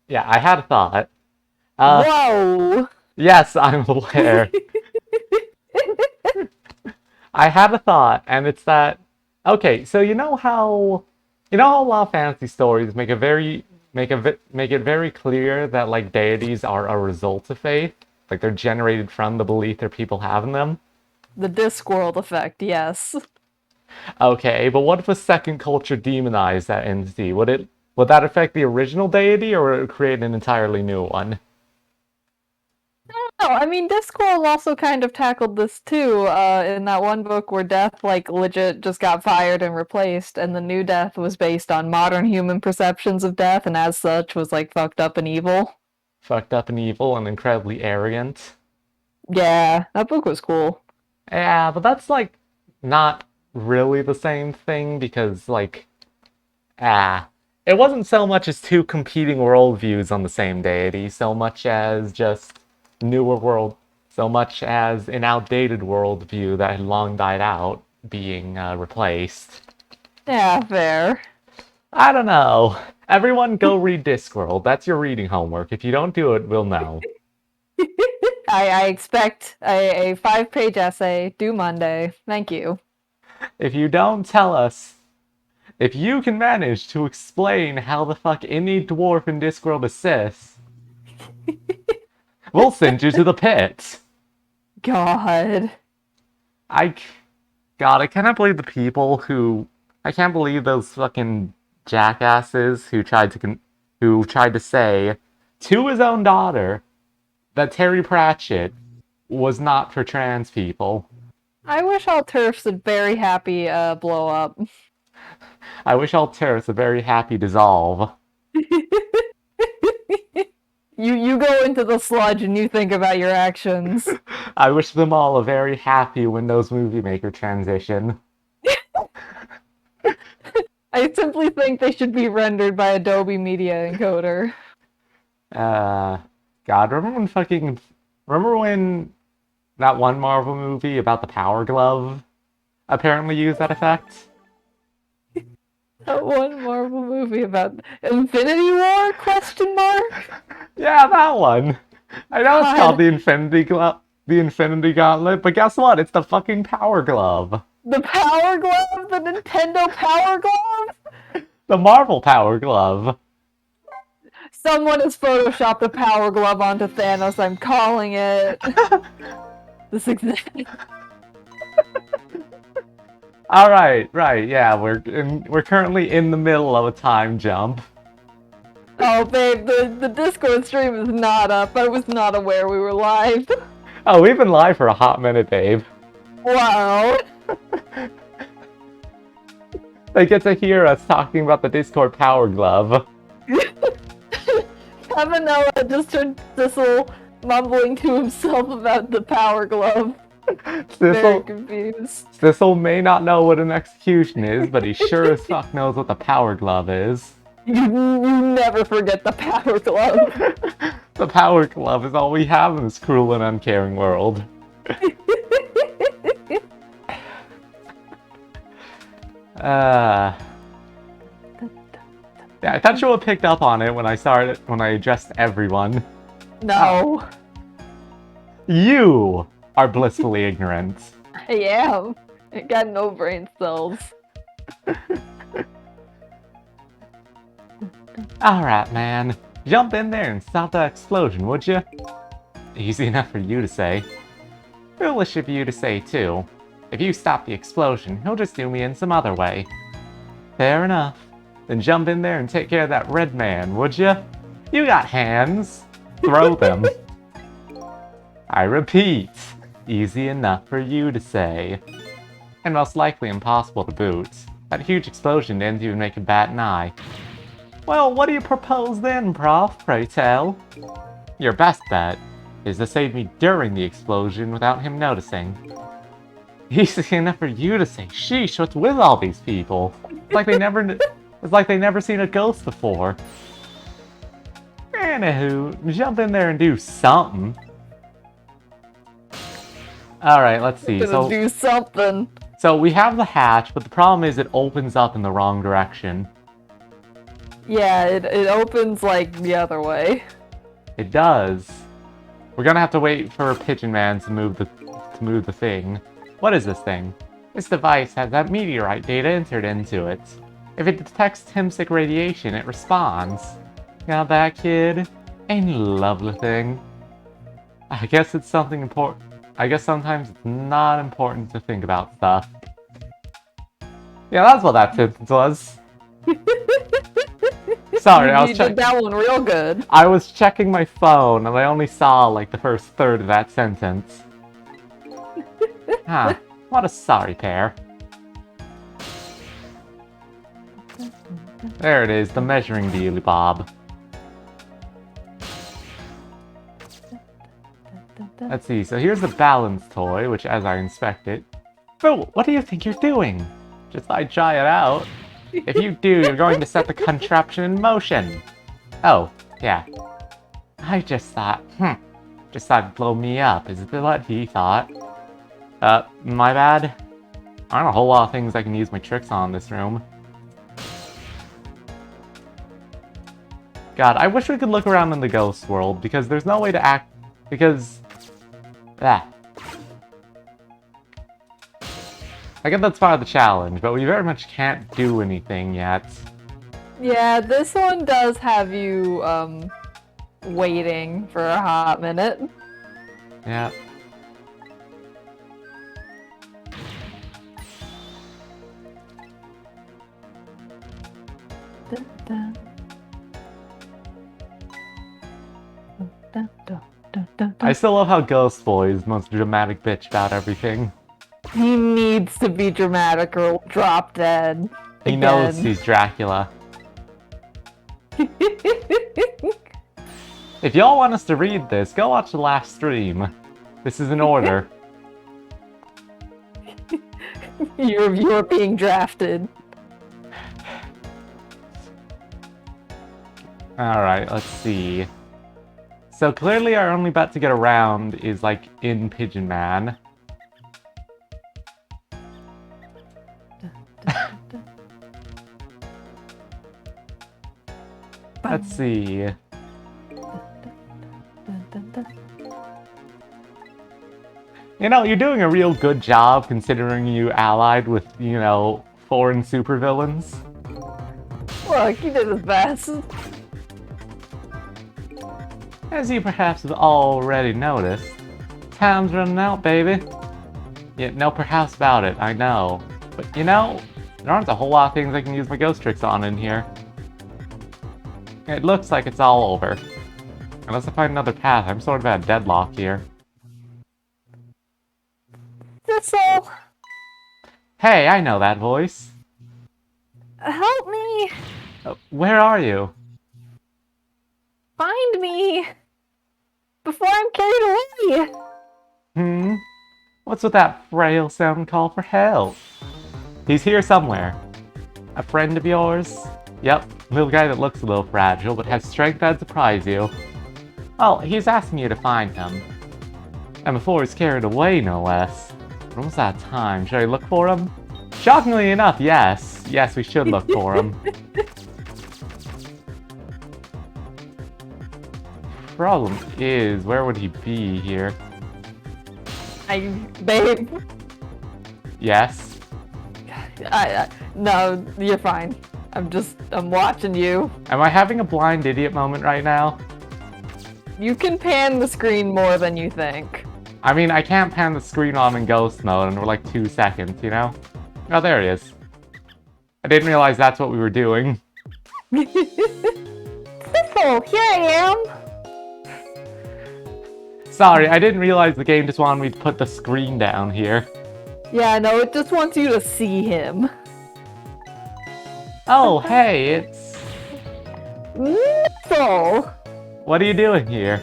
Yeah, I had a thought. Uh, Whoa! yes, I'm aware. I had a thought, and it's that okay, so you know how a lot of fantasy stories make it very clear that like deities are a result of faith, like they're generated from the belief that people have in them. The Discworld effect, yes. Okay, but what if a second culture demonized that entity? Would that affect the original deity, or would it create an entirely new one? Oh, I mean, Discworld also kind of tackled this too, in that one book where Death, like, legit just got fired and replaced, and the new Death was based on modern human perceptions of death, and as such was, like, fucked up and evil. Fucked up and evil and incredibly arrogant. Yeah, that book was cool. Yeah, but that's like not really the same thing because ah, it wasn't so much as two competing worldviews on the same deity, so much as just newer world, so much as an outdated worldview that had long died out being replaced. Yeah, fair. I don't know. Everyone go read Discworld. That's your reading homework. If you don't do it, we'll know. I expect a 5-page essay due Monday. Thank you. If you don't tell us, if you can manage to explain how the fuck any dwarf in Discworld assists, we'll send you to the pit. God. I, God, I cannot believe the people who, I can't believe those fucking jackasses who tried to say to his own daughter that Terry Pratchett was not for trans people. I wish all turfs would very happy blow up. I wish all terrorists a very happy dissolve. You go into the sludge and you think about your actions. I wish them all a very happy Windows Movie Maker transition. I simply think they should be rendered by Adobe Media Encoder. Uh, God, remember when that one Marvel movie about the Power Glove apparently used that effect? That one Marvel movie about Infinity War? Question mark. Yeah, that one. I know it's called God, the Infinity Gauntlet, but guess what? It's the fucking Power Glove. the Power Glove, the Nintendo Power Glove. The Marvel Power Glove. Someone has photoshopped a Power Glove onto Thanos. I'm calling it. This exact. All right, right, yeah, we're currently in the middle of a time jump. Oh, babe, the Discord stream is not up. I was not aware we were live. Oh, we've been live for a hot minute, babe. Wow. They get to hear us talking about the Discord Power Glove. Kevin Noah just heard Sissel mumbling to himself about the Power Glove. Very confused. Sissel may not know what an execution is, but he sure as fuck knows what the Power Glove is. You never forget the Power Glove. The Power Glove is all we have in this cruel and uncaring world. Yeah, I thought you would have picked up on it when I addressed everyone. No. You are blissfully ignorant. I am. I got no brain cells. Alright, man. Jump in there and stop that explosion, would you? Easy enough for you to say. Foolish of you to say, too. If you stop the explosion, he'll just do me in some other way. Fair enough. Then jump in there and take care of that red man, would you? You got hands. Throw them. I repeat, easy enough for you to say. And most likely impossible to boot. That huge explosion didn't even make a bat an eye. Well, what do you propose then, Prof, pray tell? Your best bet is to save me during the explosion without him noticing. Easy enough for you to say, sheesh, what's with all these people? It's like they never seen a ghost before. Anywho, jump in there and do something. Alright, let's see. Gonna do something. So we have the hatch, but the problem is it opens up in the wrong direction. Yeah, it opens like the other way. It does. We're gonna have to wait for Pigeon Man to move the thing. What is this thing? This device has that meteorite data entered into it. If it detects Timsic radiation, it responds. Got that, kid? Ain't a lovely thing. I guess it's something important. I guess sometimes it's not important to think about stuff. Yeah, that's what that sentence was. Sorry, I was You did that one real good. I was checking my phone and I only saw like the first third of that sentence. Huh. What a sorry pair. There it is, the measuring dealy bob. Let's see, so here's the balance toy, which as I inspect it... Phil, what do you think you're doing? Just thought I'd try it out. If you do, you're going to set the contraption in motion. Oh, yeah. I just thought, just thought it'd blow me up, is what he thought. My bad. Aren't a whole lot of things I can use my tricks on in this room. God, I wish we could look around in the ghost world, because there's no way to act... Because... I get that's part of the challenge, but we very much can't do anything yet. Yeah, this one does have you, waiting for a hot minute. Yeah. I still love how Ghost Boy is the most dramatic bitch about everything. He needs to be dramatic or he'll drop dead. He knows he's Dracula. If y'all want us to read this, go watch the last stream. This is in order. You're being drafted. Alright, let's see. So clearly our only bet to get around is like in Pigeon Man. Let's see. You know, you're doing a real good job considering you allied with, you know, foreign supervillains. Look, he did his best. As you perhaps have already noticed, time's running out, baby. Yeah, no perhaps about it, I know. But you know, there aren't a whole lot of things I can use my ghost tricks on in here. It looks like it's all over. Unless I find another path, I'm sort of at a deadlock here. Thistle! Hey, I know that voice. Help me! Where are you? Find me! Before I'm carried away! What's with that frail sound call for help? He's here somewhere. A friend of yours? Yep, little guy that looks a little fragile, but has strength that'd surprise you. Well, he's asking you to find him. And before he's carried away, no less. We're almost out of time. Should I look for him? Shockingly enough, yes. Yes, we should look for him. Problem is, where would he be here? Babe. Yes? No, you're fine. I'm watching you. Am I having a blind idiot moment right now? You can pan the screen more than you think. I mean, I can't pan the screen while I'm in ghost mode, and we're like 2 seconds, you know? Oh, there he is. I didn't realize that's what we were doing. Thistle, here I am! Sorry, I didn't realize the game just wanted me to put the screen down here. Yeah, no, it just wants you to see him. Oh, hey, it's... Thistle! What are you doing here?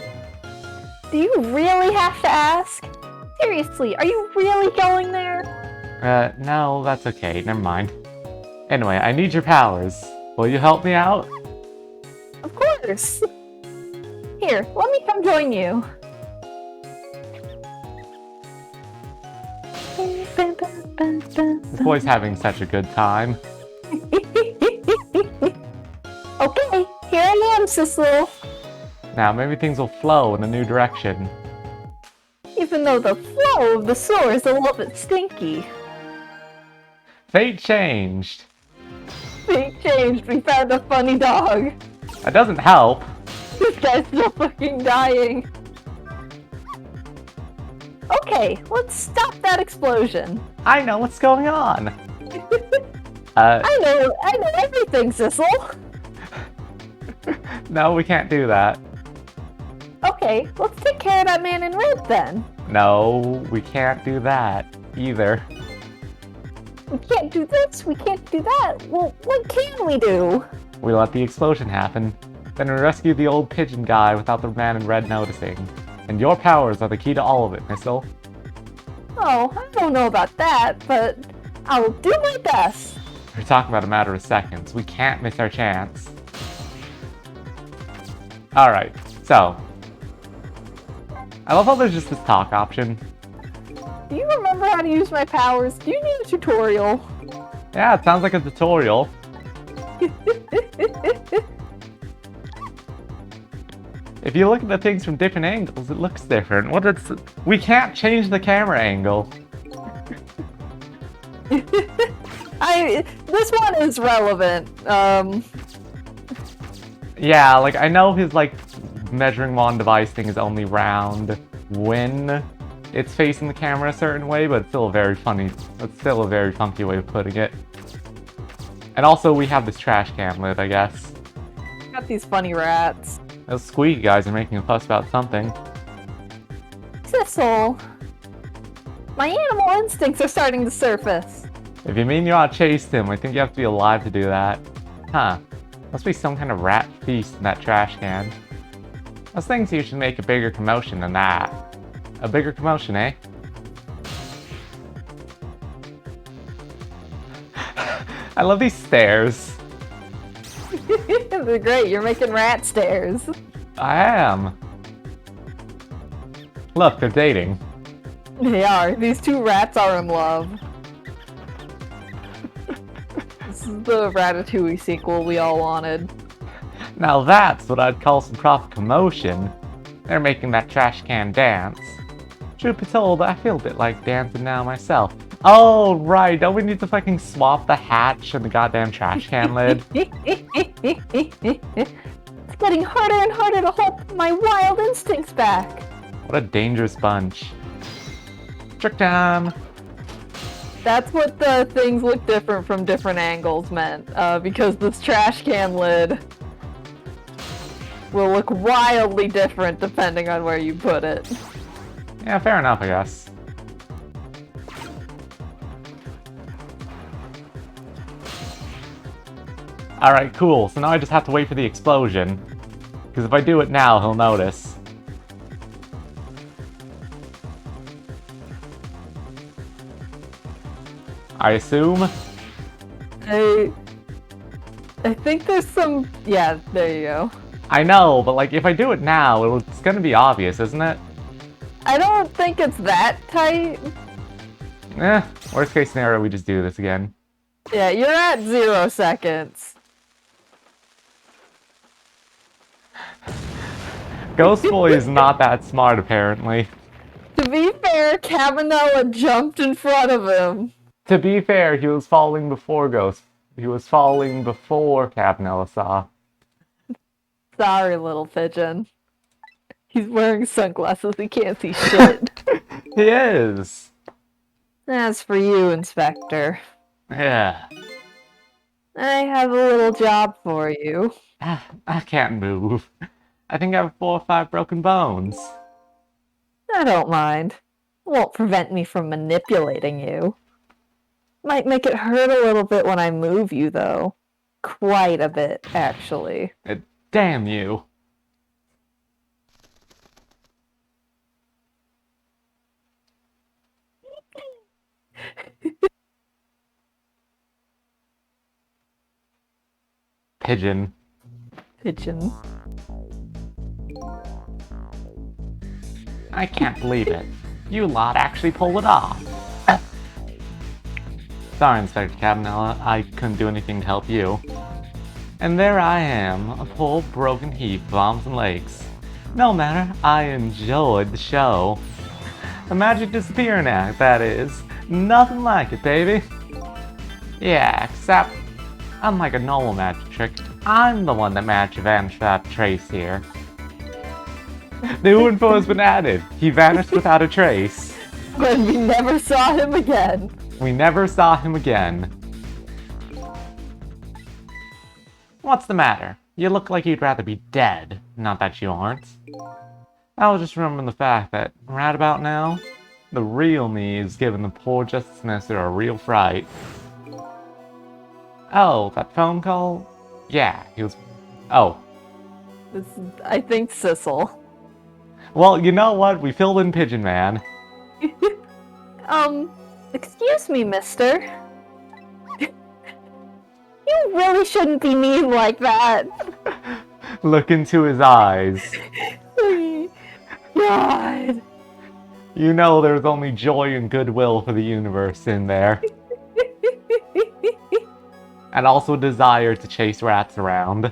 Do you really have to ask? Seriously, are you really going there? No, that's okay, never mind. Anyway, I need your powers. Will you help me out? Of course! Here, let me come join you. This boy's having such a good time. Okay, here I am, Cecil. Now maybe things will flow in a new direction. Even though the flow of the sewer is a little bit stinky. Fate changed. Fate changed, we found a funny dog. That doesn't help. This guy's still fucking dying. Okay, let's stop that explosion. I know what's going on. I know everything, Cecil. No, we can't do that. Okay, let's take care of that man in red then. No, we can't do that either. We can't do this, we can't do that. Well, what can we do? We let the explosion happen. Then we rescue the old pigeon guy without the man in red noticing. And your powers are the key to all of it, Missile. Oh, I don't know about that, but I'll do my best. We're talking about a matter of seconds. We can't miss our chance. Alright, so. I love how there's just this talk option. Do you remember how to use my powers? Do you need a tutorial? Yeah, it sounds like a tutorial. If you look at the things from different angles, it looks different. We can't change the camera angle. This one is relevant. Yeah, like I know his like measuring wand device thing is only round when it's facing the camera a certain way, but it's still a very funny, it's still a very funky way of putting it. And also we have this trash can lid, I guess. Got these funny rats. Those squeaky guys are making a fuss about something. Cecil, my animal instincts are starting to surface. If you mean you ought to chase him, I think you have to be alive to do that. Huh. Must be some kind of rat feast in that trash can. Those things usually make a bigger commotion than that. A bigger commotion, eh? I love these stairs. They're great, you're making rat stairs. I am. Look, they're dating. They are. These two rats are in love. This is the Ratatouille sequel we all wanted. Now that's what I'd call some proper commotion. They're making that trash can dance. Truth be told, I feel a bit like dancing now myself. Oh, right, don't we need to fucking swap the hatch and the goddamn trash can lid? It's getting harder and harder to hold my wild instincts back. What a dangerous bunch. Trick time! That's what the things look different from different angles meant, because this trash can lid will look wildly different depending on where you put it. Yeah, fair enough, I guess. Alright, cool. So now I just have to wait for the explosion. Because if I do it now, he'll notice. I assume? I think there's some... Yeah, there you go. I know, but like, if I do it now, it's gonna be obvious, isn't it? I don't think it's that tight. Worst case scenario, we just do this again. Yeah, you're at 0 seconds. Ghost Boy is not that smart, apparently. To be fair, Cabanella jumped in front of him. To be fair, he was falling before He was falling before Cabanella saw. Sorry, little pigeon. He's wearing sunglasses, he can't see shit. He is! As for you, Inspector, Yeah. I have a little job for you. I can't move. I think I have 4 or 5 broken bones. I don't mind. It won't prevent me from manipulating you. Might make it hurt a little bit when I move you, though. Quite a bit, actually. Damn you. Pigeon. Pigeon. I can't believe it. You lot actually pulled it off. Sorry, Inspector Cabanella. I couldn't do anything to help you. And there I am, a poor broken heap of arms and legs. No matter, I enjoyed the show. A magic disappearing act, that is. Nothing like it, baby. Yeah, except, unlike a normal magic trick, I'm the one that managed to vanish without a trace here. New info has been added. He vanished without a trace. When we never saw him again. We never saw him again. What's the matter? You look like you'd rather be dead. Not that you aren't. I was just remembering the fact that, right about now, the real me is giving the poor Justice Minister a real fright. Oh, that phone call? Yeah, he was... Oh. This is, I think, Sissel. Well, you know what? We filled in Pigeon Man. Excuse me, mister. You really shouldn't be mean like that. Look into his eyes. God. You know there's only joy and goodwill for the universe in there. And also a desire to chase rats around.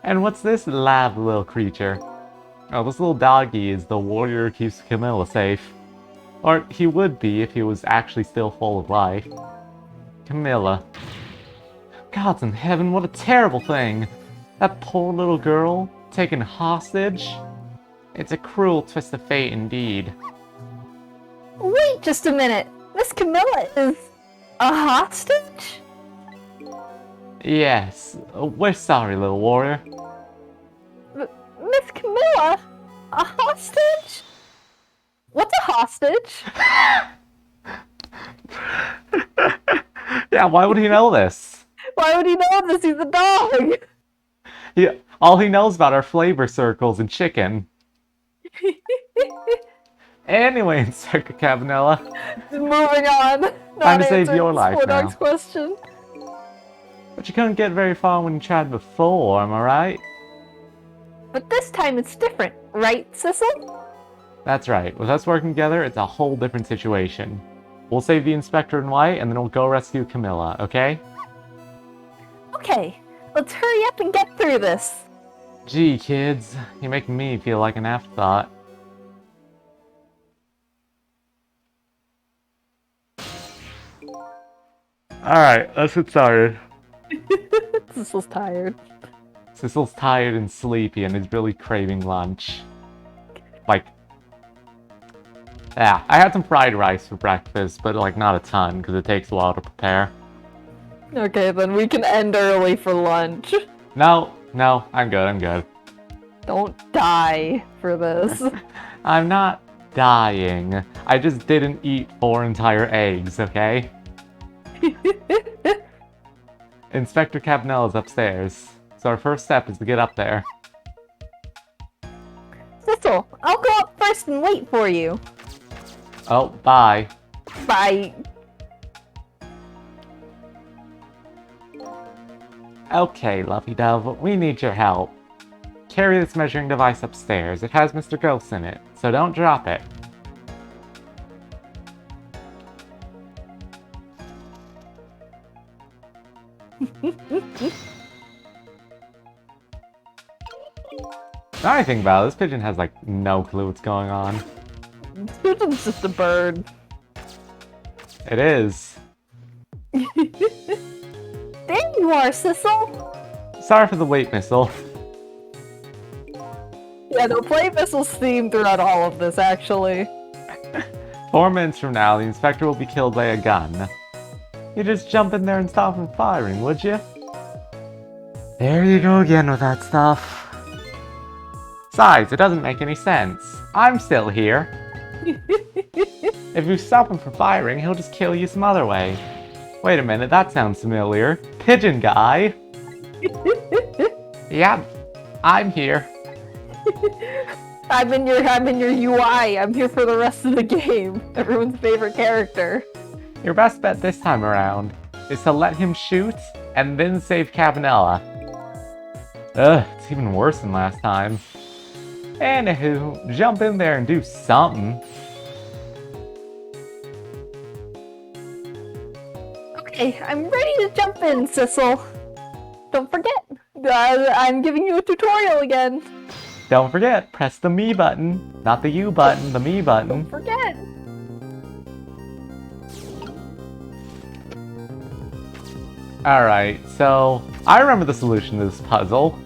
And what's this lab little creature? Oh, this little doggy is the warrior who keeps Camilla safe. Or he would be if he was actually still full of life. Camilla. Gods in heaven, what a terrible thing! That poor little girl, taken hostage? It's a cruel twist of fate indeed. Wait just a minute! Miss Camilla is a hostage? Yes, we're sorry, little warrior. Miss Camilla? A hostage? What's a hostage? Yeah, why would he know this? Why would he know this? He's a dog! Yeah, all he knows about are flavor circles and chicken. Anyway, Inspector Cabanella. Moving on. Time to save your life now. Dog's question. But you couldn't get very far when you tried before, am I right? But this time it's different, right, Sissel? That's right. With us working together, it's a whole different situation. We'll save the Inspector in white, and then we'll go rescue Camilla, okay? Okay, let's hurry up and get through this. Gee, kids, you make me feel like an afterthought. Alright, let's get started. Sissel's tired. Sissel's tired and sleepy and is really craving lunch. Like... Yeah, I had some fried rice for breakfast, but like not a ton, because it takes a while to prepare. Okay, then we can end early for lunch. No, I'm good. Don't die for this. I'm not dying. I just didn't eat 4 entire eggs, okay? Inspector Cabanella is upstairs, so our first step is to get up there. Sissel, I'll go up first and wait for you. Oh, bye. Bye. Okay, lovey-dove, we need your help. Carry this measuring device upstairs. It has Mr. Ghost in it, so don't drop it. Now I think about it, this pigeon has like no clue what's going on. This pigeon's just a bird. It is. There you are, Sissel! Sorry for the wait, Missile. Yeah, they'll play Missile's theme throughout all of this, actually. 4 minutes from now, the inspector will be killed by a gun. You just jump in there and stop him firing, would you? There you go again with that stuff. Besides, it doesn't make any sense. I'm still here. If you stop him from firing, he'll just kill you some other way. Wait a minute, that sounds familiar. Pigeon guy. Yeah, I'm here. I'm in your UI. I'm here for the rest of the game. Everyone's favorite character. Your best bet this time around is to let him shoot and then save Cabanella. Ugh, it's even worse than last time. Anywho, jump in there and do something. Okay, Okay, I'm ready to jump in, Sissel. Don't forget, I'm giving you a tutorial again. Don't forget, press the me button. Not the you button, the me button. Don't forget. Alright, so I remember the solution to this puzzle.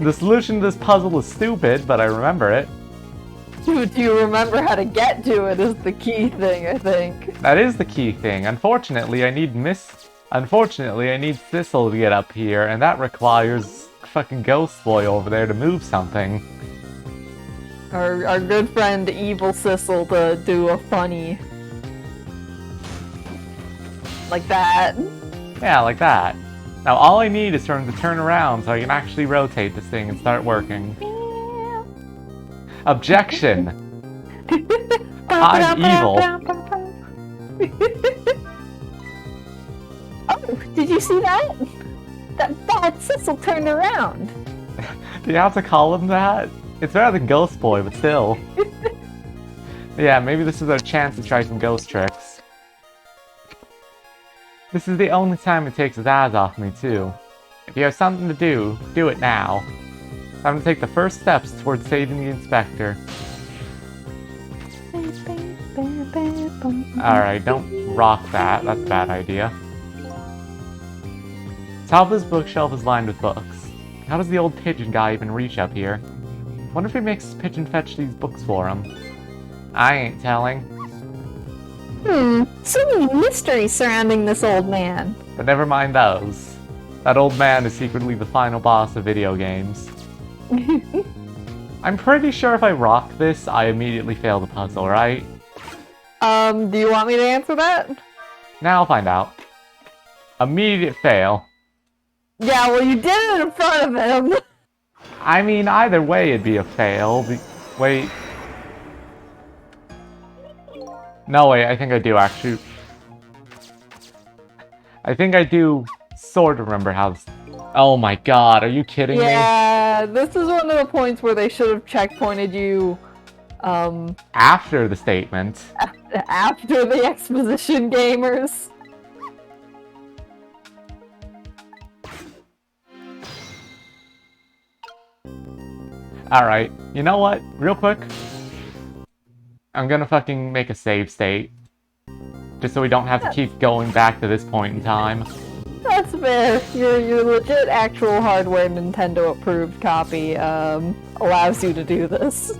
The solution to this puzzle is stupid, but I remember it. Do you remember how to get to it is the key thing, I think. That is the key thing. Unfortunately, I need Sissel to get up here, and that requires fucking Ghost Boy over there to move something. Our good friend Evil Sissel to do a funny. Like that. Yeah, like that. Now all I need is for him to turn around so I can actually rotate this thing and start working. Objection! I'm evil. Oh, did you see that? That bad Sissel turned around. Do you have to call him that? It's better than Ghost Boy, but still. Yeah, maybe this is our chance to try some ghost tricks. This is the only time it takes his eyes off me, too. If you have something to do, do it now. Time to take the first steps towards saving the inspector. Alright, don't rock that. That's a bad idea. Top of this bookshelf is lined with books. How does the old pigeon guy even reach up here? Wonder if he makes his pigeon fetch these books for him. I ain't telling. So many mysteries surrounding this old man. But never mind those. That old man is secretly the final boss of video games. I'm pretty sure if I rock this, I immediately fail the puzzle, right? Do you want me to answer that? Now I'll find out. Immediate fail. Yeah, well you did it in front of him. I mean, either way it'd be a fail. Wait. No, wait, I think I do actually. I think I do sort of remember how this... Oh my god, are you kidding me? Yeah, this is one of the points where they should have checkpointed you, after the statement. after the exposition, gamers. Alright, you know what? Real quick. I'm gonna fucking make a save state. Just so we don't have to keep going back to this point in time. That's fair. Your legit actual hardware Nintendo approved copy allows you to do this.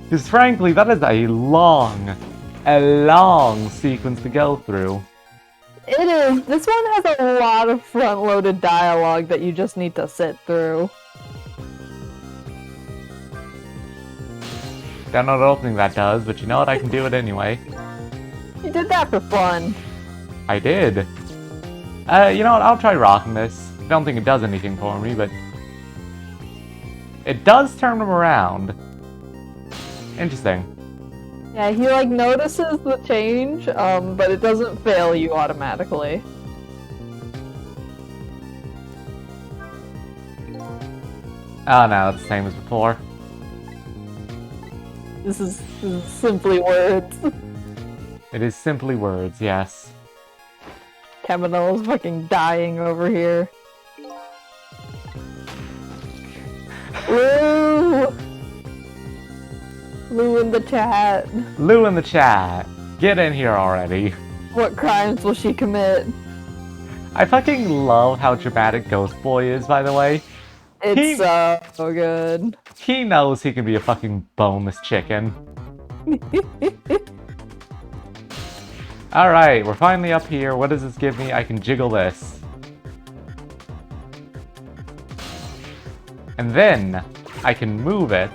Because frankly, that is a long sequence to go through. It is. This one has a lot of front-loaded dialogue that you just need to sit through. Don't know what opening that does, but you know what? I can do it anyway. You did that for fun. I did. You know what? I'll try rocking this. I don't think it does anything for me, but... It does turn him around. Interesting. Yeah, he like notices the change, but it doesn't fail you automatically. Oh no, it's the same as before. This is simply words. It is simply words, yes. Kamino's fucking dying over here. Lou! Lou in the chat. Lou in the chat. Get in here already. What crimes will she commit? I fucking love how dramatic Ghost Boy is, by the way. It's so good. He knows he can be a fucking boneless chicken. Alright, we're finally up here. What does this give me? I can jiggle this. And then, I can move it.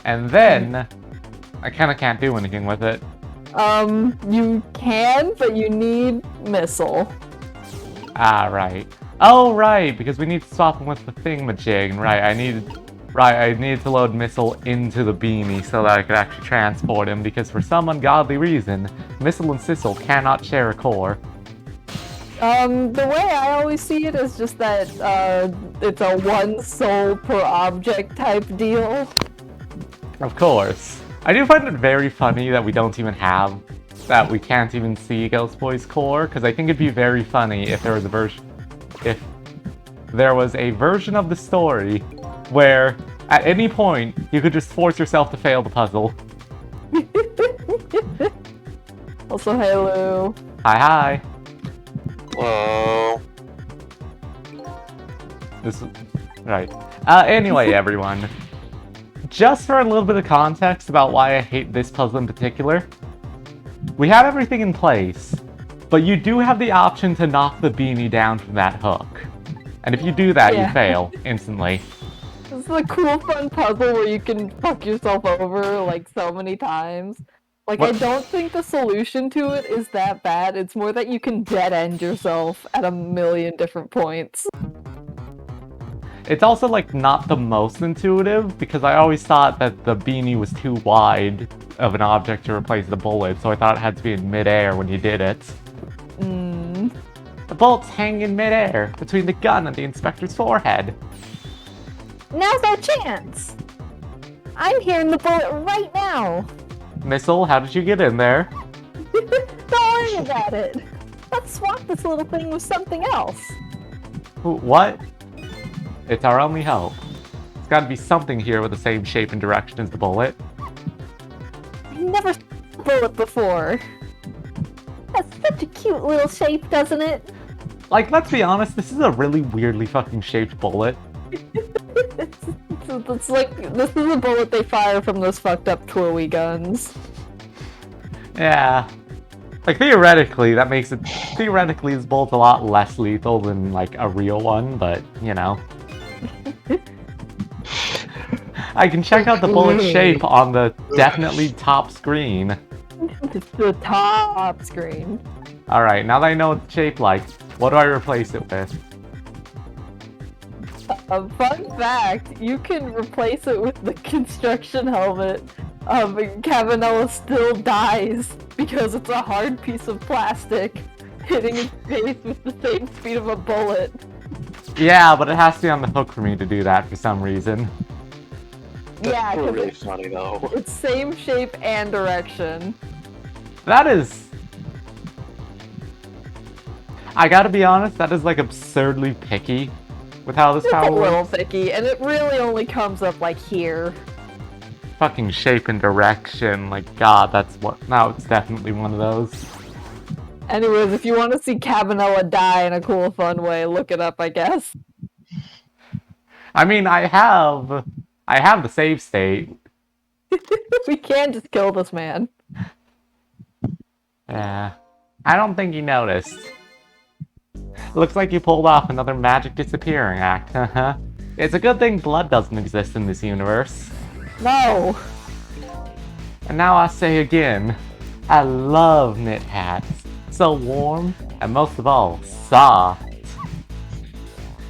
And then, I kinda can't do anything with it. You can, but you need missile. Ah, right. Oh, right, because we need to swap him with the thingamajig. Right, I needed to load Missile into the beanie so that I could actually transport him, because for some ungodly reason, Missile and Sissel cannot share a core. The way I always see it is just that, it's a one soul per object type deal. Of course. I do find it very funny that we don't even have, that we can't even see Ghost Boy's core, because I think it'd be very funny if there was a version of the story where at any point you could just force yourself to fail the puzzle. Also, hey Lou. Hi. Whoa. This is right. Anyway, everyone. Just for a little bit of context about why I hate this puzzle in particular, we have everything in place, but you do have the option to knock the beanie down from that hook. And if you do that, you fail instantly. This is a cool, fun puzzle where you can fuck yourself over like so many times. Like, I don't think the solution to it is that bad. It's more that you can dead-end yourself at a million different points. It's also, like, not the most intuitive, because I always thought that the beanie was too wide of an object to replace the bullet, so I thought it had to be in midair when you did it. The bullets hang in midair, between the gun and the inspector's forehead. Now's our chance! I'm hearing the bullet right now! Missile, how did you get in there? Don't worry about it! Let's swap this little thing with something else! What? It's our only hope. There's gotta be something here with the same shape and direction as the bullet. I've never seen a bullet before. That's such a cute little shape, doesn't it? Like, let's be honest, this is a really weirdly fucking shaped bullet. It's like, this is a bullet they fire from those fucked up twirly guns. Yeah. Like, theoretically, that makes it... Theoretically, this bullet's a lot less lethal than, like, a real one, but, you know. I can check out the bullet shape on the definitely top screen. The top screen. Alright, now that I know what it's shaped like, what do I replace it with? Fun fact, you can replace it with the construction helmet. Cavanella still dies because it's a hard piece of plastic hitting his face with the same speed of a bullet. Yeah, but it has to be on the hook for me to do that for some reason. Yeah, That's really it's, funny though. it's same shape and direction. That is... I gotta be honest, that is like absurdly picky with how this It's a power little works. picky, and it really only comes up like here. Fucking shape and direction, like god, that's what... Now it's definitely one of those. Anyways, if you want to see Cabanella die in a cool, fun way, look it up, I guess. I mean, I have the save state. We can just kill this man. Yeah. I don't think you noticed. Looks like you pulled off another magic disappearing act, haha. It's a good thing blood doesn't exist in this universe. No! And now I say again, I love knit hats. So warm, and most of all, soft.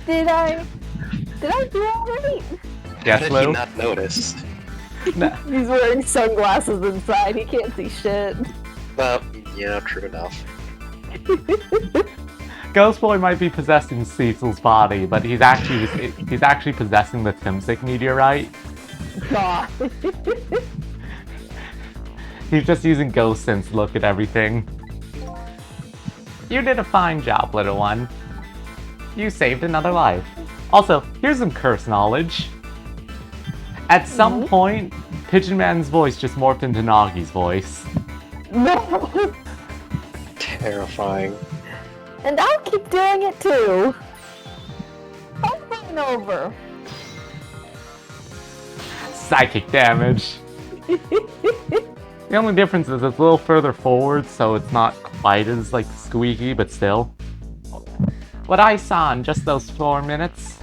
Did I do all right? How Yes, did Lou? he not notice? No. He's wearing sunglasses inside, he can't see shit. Well, yeah, true enough. Ghost Boy might be possessing Cecil's body, but he's actually possessing the Timsic meteorite. God. He's just using ghost sense to look at everything. You did a fine job, little one. You saved another life. Also, here's some curse knowledge. At some point, Pigeon Man's voice just morphed into Nagi's voice. No! Terrifying. And I'll keep doing it too. Over and over. Psychic damage. The only difference is it's a little further forward, so it's not quite as, like, squeaky, but still. What I saw in just those 4 minutes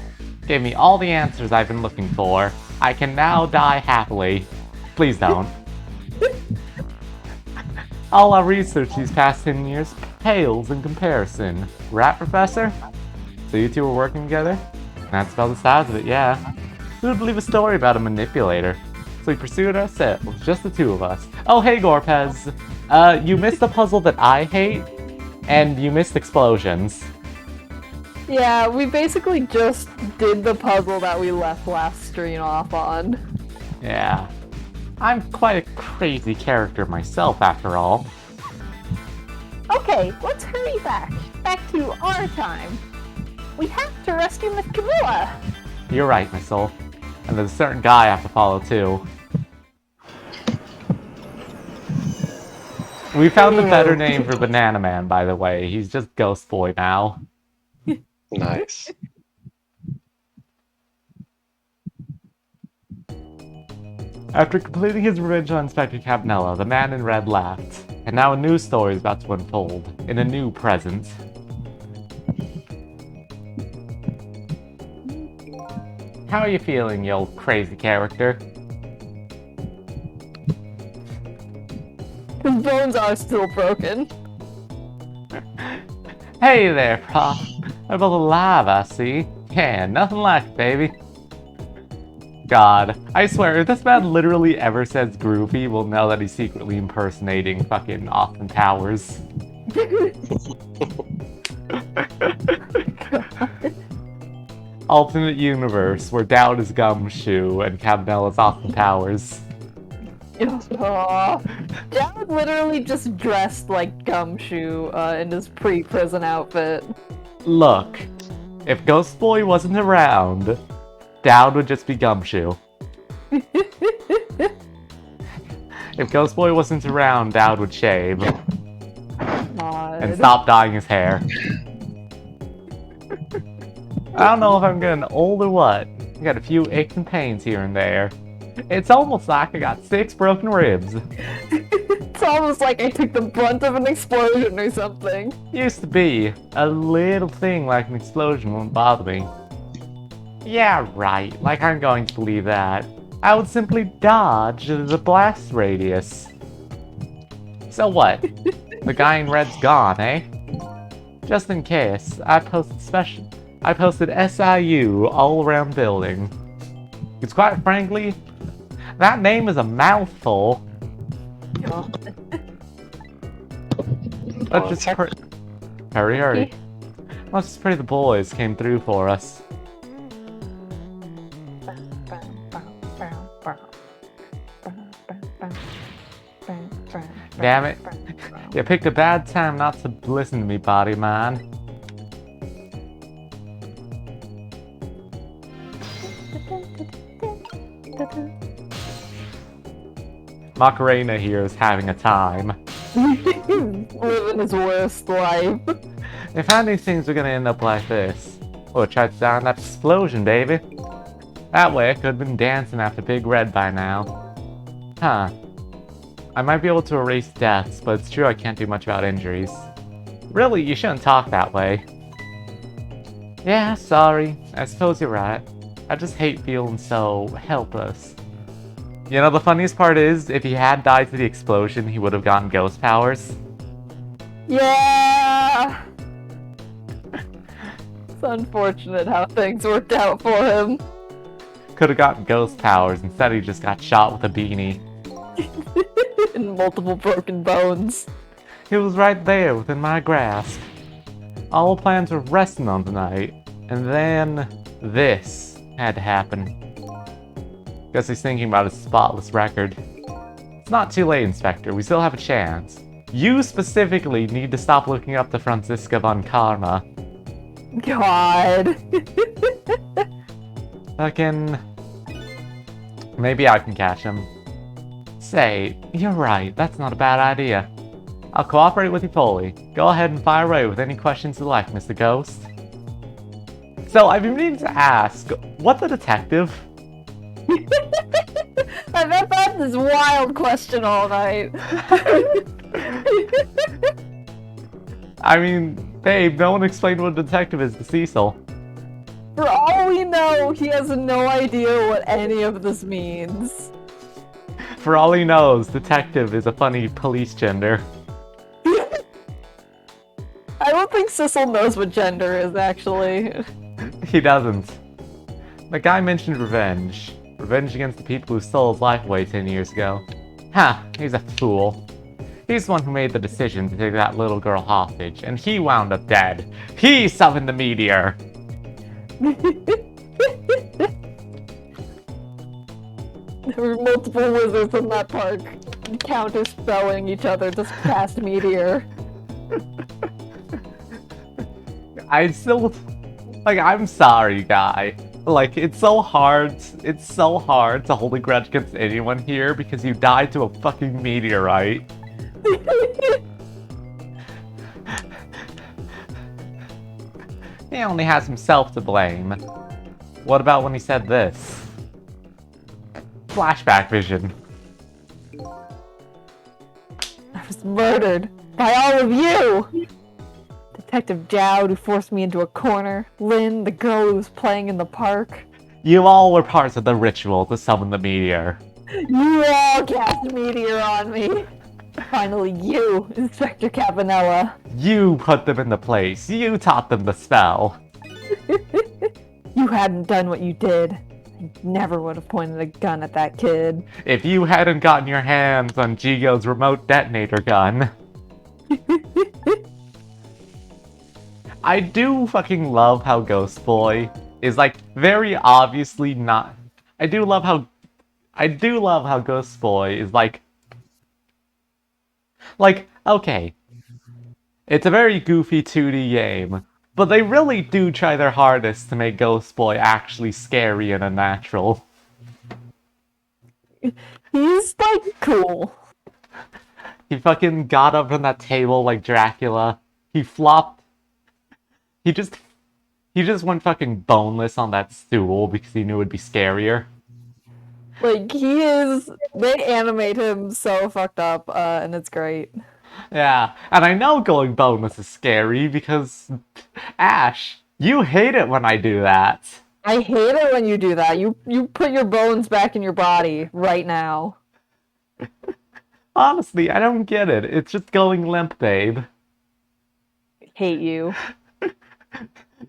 gave me all the answers I've been looking for. I can now die happily. Please don't. All our research these past 10 years pales in comparison. Right, Professor? So you two were working together? That's about the size of it, yeah. Who would believe a story about a manipulator? So we pursued ourselves, just the two of us. Oh, hey, Gorpez. You missed a puzzle that I hate, and you missed explosions. Yeah, we basically just did the puzzle that we left last stream off on. Yeah. I'm quite a crazy character myself, after all. Okay, let's hurry back. Back to our time. We have to rescue Miss Camilla. You're right, my soul. And there's a certain guy I have to follow, too. We found a better name for Banana Man, by the way. He's just Ghost Boy now. Nice. After completing his revenge on Inspector Cabanella, the man in red laughed. And now a new story is about to unfold, in a new present. How are you feeling, you old crazy character? His bones are still broken. Hey there, Prof. I'm both alive, I see. Yeah, nothing like it, baby. God, I swear, if this man literally ever says groovy, we'll know that he's secretly impersonating fucking Austin Powers. Alternate universe, where Dowd is Gumshoe and Cabanella's Austin Powers. Dad literally just dressed like Gumshoe in his pre-prison outfit. Look, if Ghost Boy wasn't around, Dowd would just be Gumshoe. If Ghost Boy wasn't around, Dowd would shave. And stop dyeing his hair. I don't know if I'm getting old or what. I got a few aches and pains here and there. It's almost like I got 6 broken ribs. It's almost like I took the brunt of an explosion or something. Used to be. A little thing like an explosion wouldn't bother me. Yeah, right. Like I'm going to believe that. I would simply dodge the blast radius. So what? The guy in red's gone, eh? Just in case, I posted SIU all around building. Because quite frankly, that name is a mouthful. Let's just hurry. Let's just pray the boys came through for us. Damn it. You picked a bad time not to listen to me, body man. Macarena here is having a time. Living his worst life. If I knew things were gonna end up like this, I would try to down that explosion, baby. That way I could have been dancing after Big Red by now. Huh. I might be able to erase deaths, but it's true I can't do much about injuries. Really, you shouldn't talk that way. Yeah, sorry. I suppose you're right. I just hate feeling so helpless. You know, the funniest part is, if he had died to the explosion, he would have gotten ghost powers. Yeah! It's unfortunate how things worked out for him. Could have gotten ghost powers, instead he just got shot with a beanie. And multiple broken bones. It was right there within my grasp. All plans were resting on tonight, and then this had to happen. Guess he's thinking about his spotless record. It's not too late, Inspector. We still have a chance. You specifically need to stop looking up to Franziska von Karma. God. Maybe I can catch him. Say, you're right. That's not a bad idea. I'll cooperate with you fully. Go ahead and fire away with any questions you like, Mr. Ghost. So, I've been meaning to ask, what's a detective? I've had this wild question all night. I mean, babe, no one explained what a detective is to Cecil. For all we know, he has no idea what any of this means. For all he knows, detective is a funny police gender. I don't think Cecil knows what gender is, actually. He doesn't. The guy mentioned revenge. Revenge against the people who stole his life away 10 years ago. Ha, he's a fool. He's the one who made the decision to take that little girl hostage, and he wound up dead. He summoned the meteor! There were multiple wizards in that park, counter-spelling each other just past Meteor. I still, like, I'm sorry, guy. Like, it's so hard to hold a grudge against anyone here because you died to a fucking meteorite. He only has himself to blame. What about when he said this? Flashback vision. I was murdered by all of you! Detective Jowd, who forced me into a corner. Lynn, the girl who was playing in the park. You all were parts of the ritual to summon the meteor. You all cast Meteor on me! Finally, you, Inspector Cabanella. You put them into place. You taught them the spell. You hadn't done what you did. I never would have pointed a gun at that kid. If you hadn't gotten your hands on Jigo's remote detonator gun. I do fucking love how Ghost Boy is, like, very obviously not... I do love how Ghost Boy is, like, okay. It's a very goofy 2D game, but they really do try their hardest to make Ghost Boy actually scary and unnatural. He's, like, cool. He fucking got up from that table like Dracula. He flopped. He just went fucking boneless on that stool because he knew it'd be scarier. Like, they animate him so fucked up, and it's great. Yeah, and I know going boneless is scary because, Ash, you hate it when I do that. I hate it when you do that. You put your bones back in your body right now. Honestly, I don't get it. It's just going limp, babe. I hate you.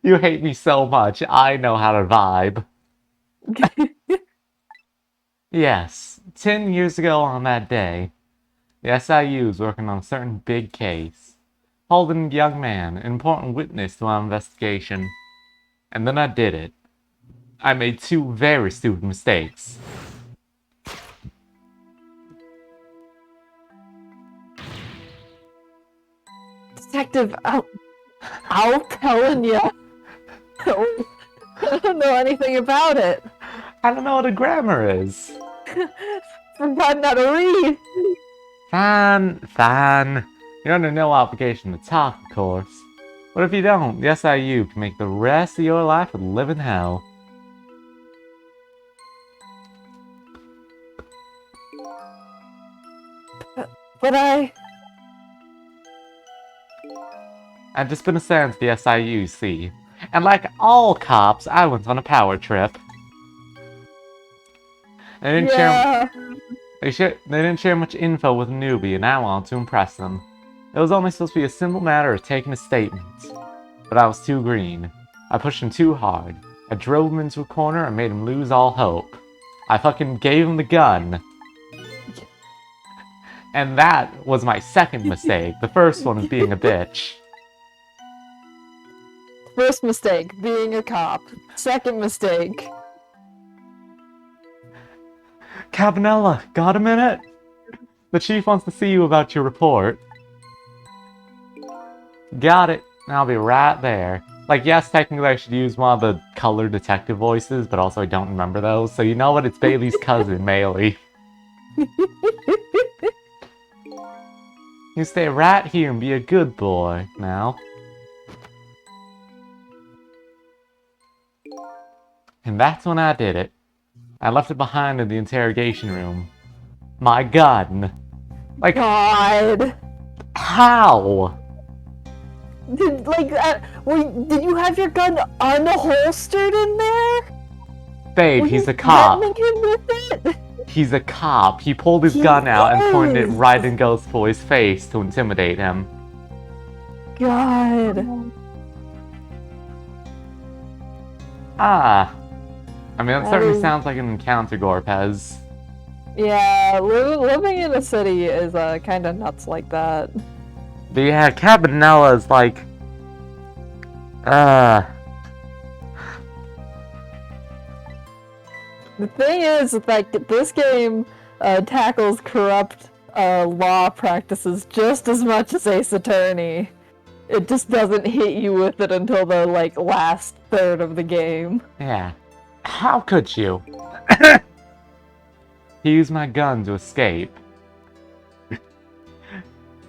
You hate me so much, I know how to vibe. Yes, 10 years ago on that day, the SIU was working on a certain big case. Holding a young man, an important witness to our investigation. And then I did it. I made two very stupid mistakes. Detective, I'll telling you. I don't know anything about it. I don't know what a grammar is. Forgotten how to read. Fine. You're under no obligation to talk, of course. But if you don't, the SIU can make the rest of your life a living hell. But I've just been assigned to the SIU, see. And like all cops, I went on a power trip. They didn't they didn't share much info with a newbie, and I wanted to impress them. It was only supposed to be a simple matter of taking a statement. But I was too green. I pushed him too hard. I drove him into a corner and made him lose all hope. I fucking gave him the gun. And that was my second mistake. The first one was being a bitch. First mistake, being a cop. Second mistake. Cabanella, got a minute? The chief wants to see you about your report. Got it. I'll be right there. Like, yes, technically I should use one of the color detective voices, but also I don't remember those. So you know what? It's Bailey's cousin, Maley. You stay right here and be a good boy, now. And that's when I did it. I left it behind in the interrogation room. My gun. Like, God. how? Did you have your gun unholstered in there? Babe, Were he's you a cop. threatening him with it? He's a cop. He pulled his gun out and pointed it right in Ghost Boy's face to intimidate him. God. Ah. I mean, that That certainly is- sounds like an encounter, Gorpez. Yeah, living in a city is kind of nuts like that. But yeah, Cabanella's like... The thing is, like, this game tackles corrupt law practices just as much as Ace Attorney. It just doesn't hit you with it until the, like, last third of the game. Yeah. How could you? He used my gun to escape.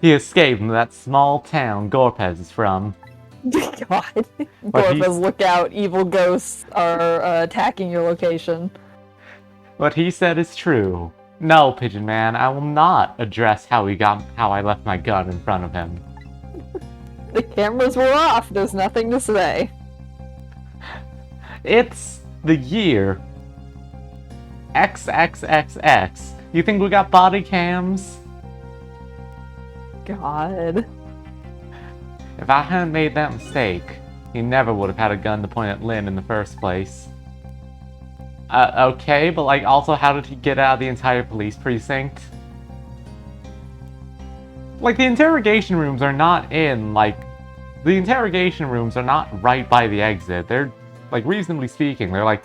He escaped from that small town Gorpez is from. God. But he's- Gorpez, look out. Evil ghosts are attacking your location. What he said is true. No, Pigeon Man, I will not address how I left my gun in front of him. The cameras were off. There's nothing to say. It's the year XXXX. You think we got body cams? God. If I hadn't made that mistake, he never would have had a gun to point at Lynn in the first place. Okay, but like, also, how did he get out of the entire police precinct? Like, the interrogation rooms are not right by the exit. They're, like, reasonably speaking, they're, like,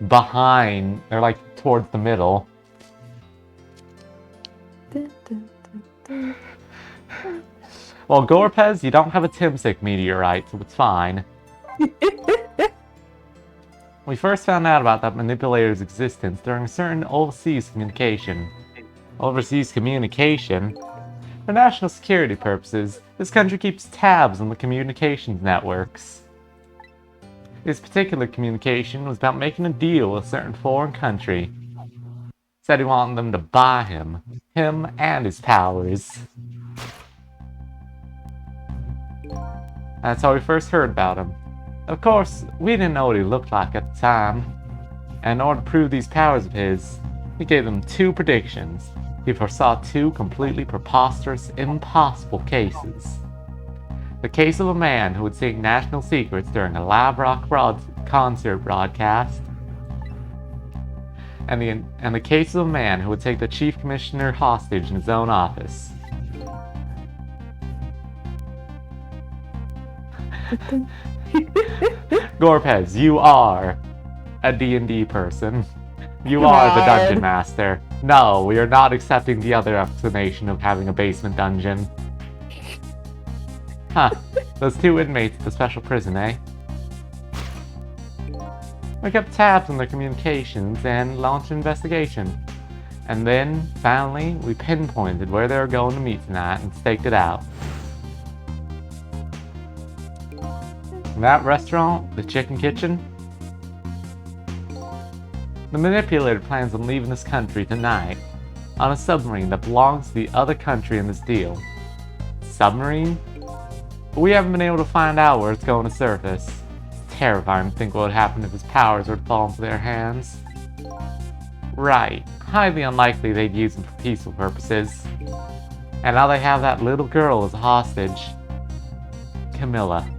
behind, they're, like, towards the middle. Well, Gorpez, you don't have a Timsic meteorite, so it's fine. We first found out about that manipulator's existence during a certain overseas communication. Overseas communication? For national security purposes, this country keeps tabs on the communications networks. This particular communication was about making a deal with a certain foreign country. Said he wanted them to buy him and his powers. That's how we first heard about him. Of course, we didn't know what he looked like at the time. And in order to prove these powers of his, he gave them 2 predictions. He foresaw 2 completely preposterous, impossible cases. The case of a man who would sing national secrets during a live rock concert broadcast. And the case of a man who would take the chief commissioner hostage in his own office. Gorpez, you are a D&D person. You are the dungeon master. No, we are not accepting the other explanation of having a basement dungeon. Huh. Those 2 inmates at the special prison, eh? We kept tabs on their communications and launched an investigation. And then, finally, we pinpointed where they were going to meet tonight and staked it out. That restaurant, the Chicken Kitchen. The manipulator plans on leaving this country tonight on a submarine that belongs to the other country in this deal. Submarine? But we haven't been able to find out where it's going to surface. It's terrifying to think what would happen if his powers were to fall into their hands. Right, highly unlikely they'd use him for peaceful purposes. And now they have that little girl as a hostage. Camilla.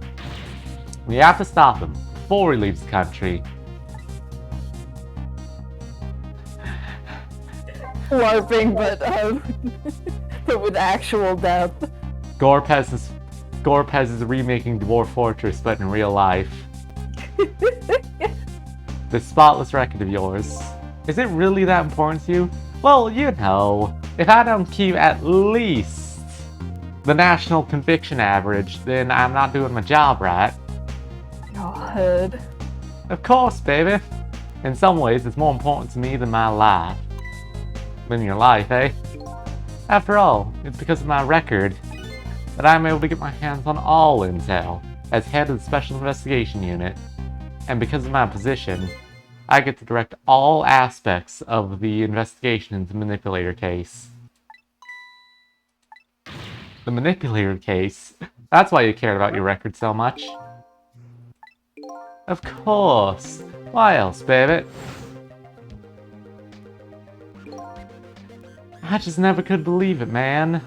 We have to stop him before he leaves the country. LARPing, but with actual death. Gorpez is remaking Dwarf Fortress, but in real life. This spotless record of yours. Is it really that important to you? Well, you know, if I don't keep at least the national conviction average, then I'm not doing my job right. God. Of course, baby. In some ways, it's more important to me than my life. Than your life, eh? After all, it's because of my record that I'm able to get my hands on all intel as head of the Special Investigation Unit. And because of my position, I get to direct all aspects of the investigation into the Manipulator case. The Manipulator case? That's why you cared about your record so much. Of course. Why else, baby? I just never could believe it, man.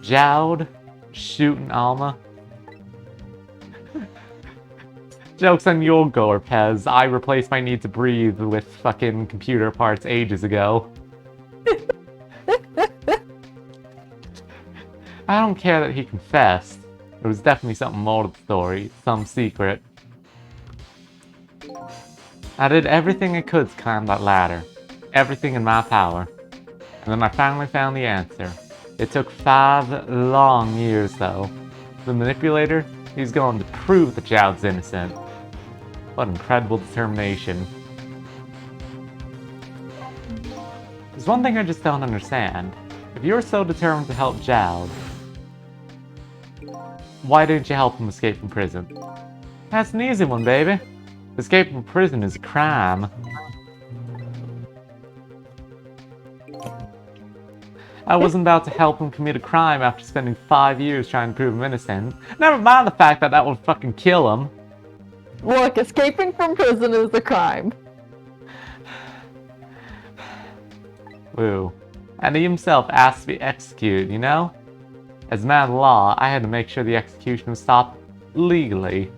Jowd shooting Alma. Joke's on your Gorpez. I replaced my need to breathe with fucking computer parts ages ago. I don't care that he confessed. There was definitely something more to the story. Some secret. I did everything I could to climb that ladder. everything in my power. And then I finally found the answer. It took 5 long years, though. The manipulator, he's going to prove that Zhao's innocent. What incredible determination. There's one thing I just don't understand. If you're so determined to help Zhao, why didn't you help him escape from prison? That's an easy one, baby. Escape from prison is a crime. I wasn't about to help him commit a crime after spending 5 years trying to prove him innocent. Never mind the fact that that would fucking kill him. Look, escaping from prison is a crime. Woo. And he himself asked to be executed, you know? As a man of the law, I had to make sure the execution was stopped legally.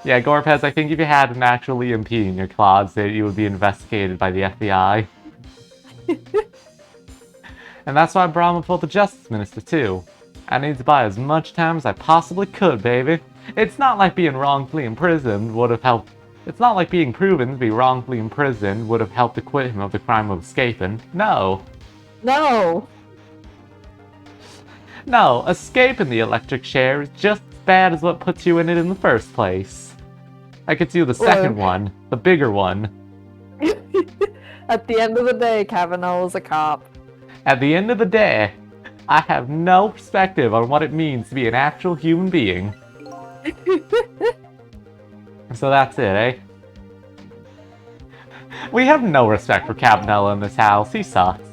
Yeah, Gorpez, I think if you had an actual EMP in your closet, you would be investigated by the FBI. And that's why I brought him before the Justice Minister, too. I need to buy as much time as I possibly could, baby. It's not like being wrongfully imprisoned would have helped. It's not like being proven to be wrongfully imprisoned would have helped acquit him of the crime of escaping. No. No. No, escaping the electric chair is just as bad as what puts you in it in the first place. I could do the second one, the bigger one. At the end of the day, Kavanaugh is a cop. At the end of the day, I have no perspective on what it means to be an actual human being. So that's it, eh? We have no respect for Cabanella in this house. He sucks.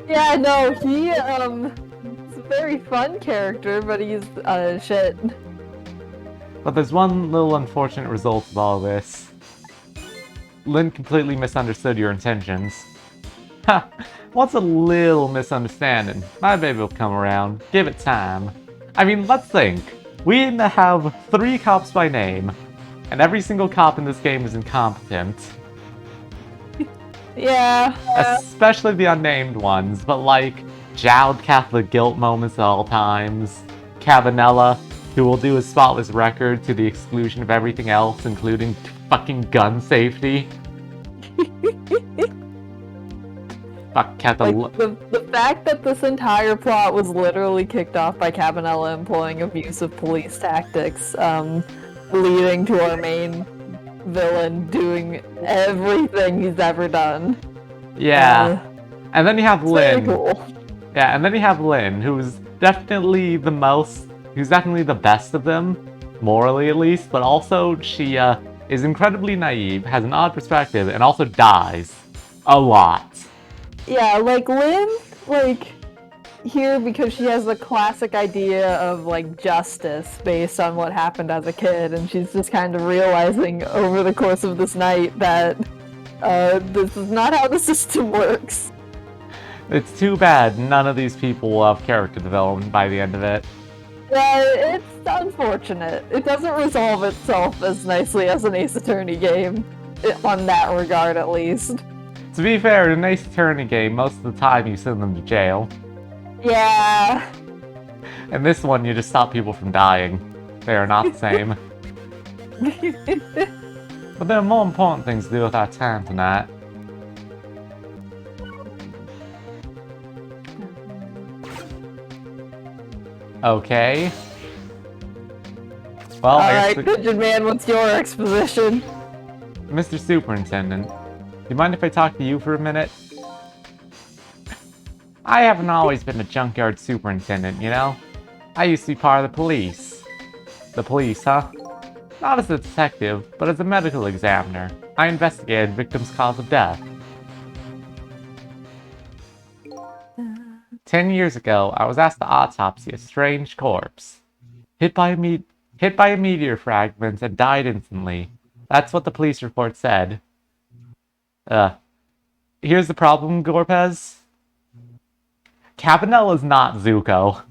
Yeah, no, he's a very fun character, but he's, shit. But there's one little unfortunate result of all this. Lynn completely misunderstood your intentions. Ha! What's a little misunderstanding? My baby will come around. Give it time. I mean, let's think. We have 3 cops by name, and every single cop in this game is incompetent. Yeah. Especially the unnamed ones, but like, Jowd Catholic guilt moments at all times. Cabanella, who will do a spotless record to the exclusion of everything else, including fucking gun safety. Fuck Cabanella. Like, the fact that this entire plot was literally kicked off by Cabanella employing abusive police tactics, leading to our main villain doing everything he's ever done. Yeah. And then you have Lynn. Very cool. Yeah, and then you have Lynn, who's definitely the best of them, morally at least, but also she is incredibly naive, has an odd perspective, and also dies a lot. Yeah, like Lynn, like, here because she has the classic idea of, like, justice based on what happened as a kid, and she's just kind of realizing over the course of this night that, this is not how the system works. It's too bad none of these people will have character development by the end of it. Yeah, it's unfortunate. It doesn't resolve itself as nicely as an Ace Attorney game, on that regard at least. To be fair, in an Ace Attorney game, most of the time you send them to jail. Yeah. In this one, you just stop people from dying. They are not the same. But there are more important things to do with our time tonight. Okay. Well, I guess Alright, Pigeon Man, what's your exposition? Mr. Superintendent, do you mind if I talk to you for a minute? I haven't always been a junkyard superintendent, you know? I used to be part of the police. The police, huh? Not as a detective, but as a medical examiner. I investigated victims' cause of death. 10 years ago, I was asked to autopsy a strange corpse. Hit by a meteor fragment and died instantly. That's what the police report said. Here's the problem, Gorpez. Cabanella is not Zuko.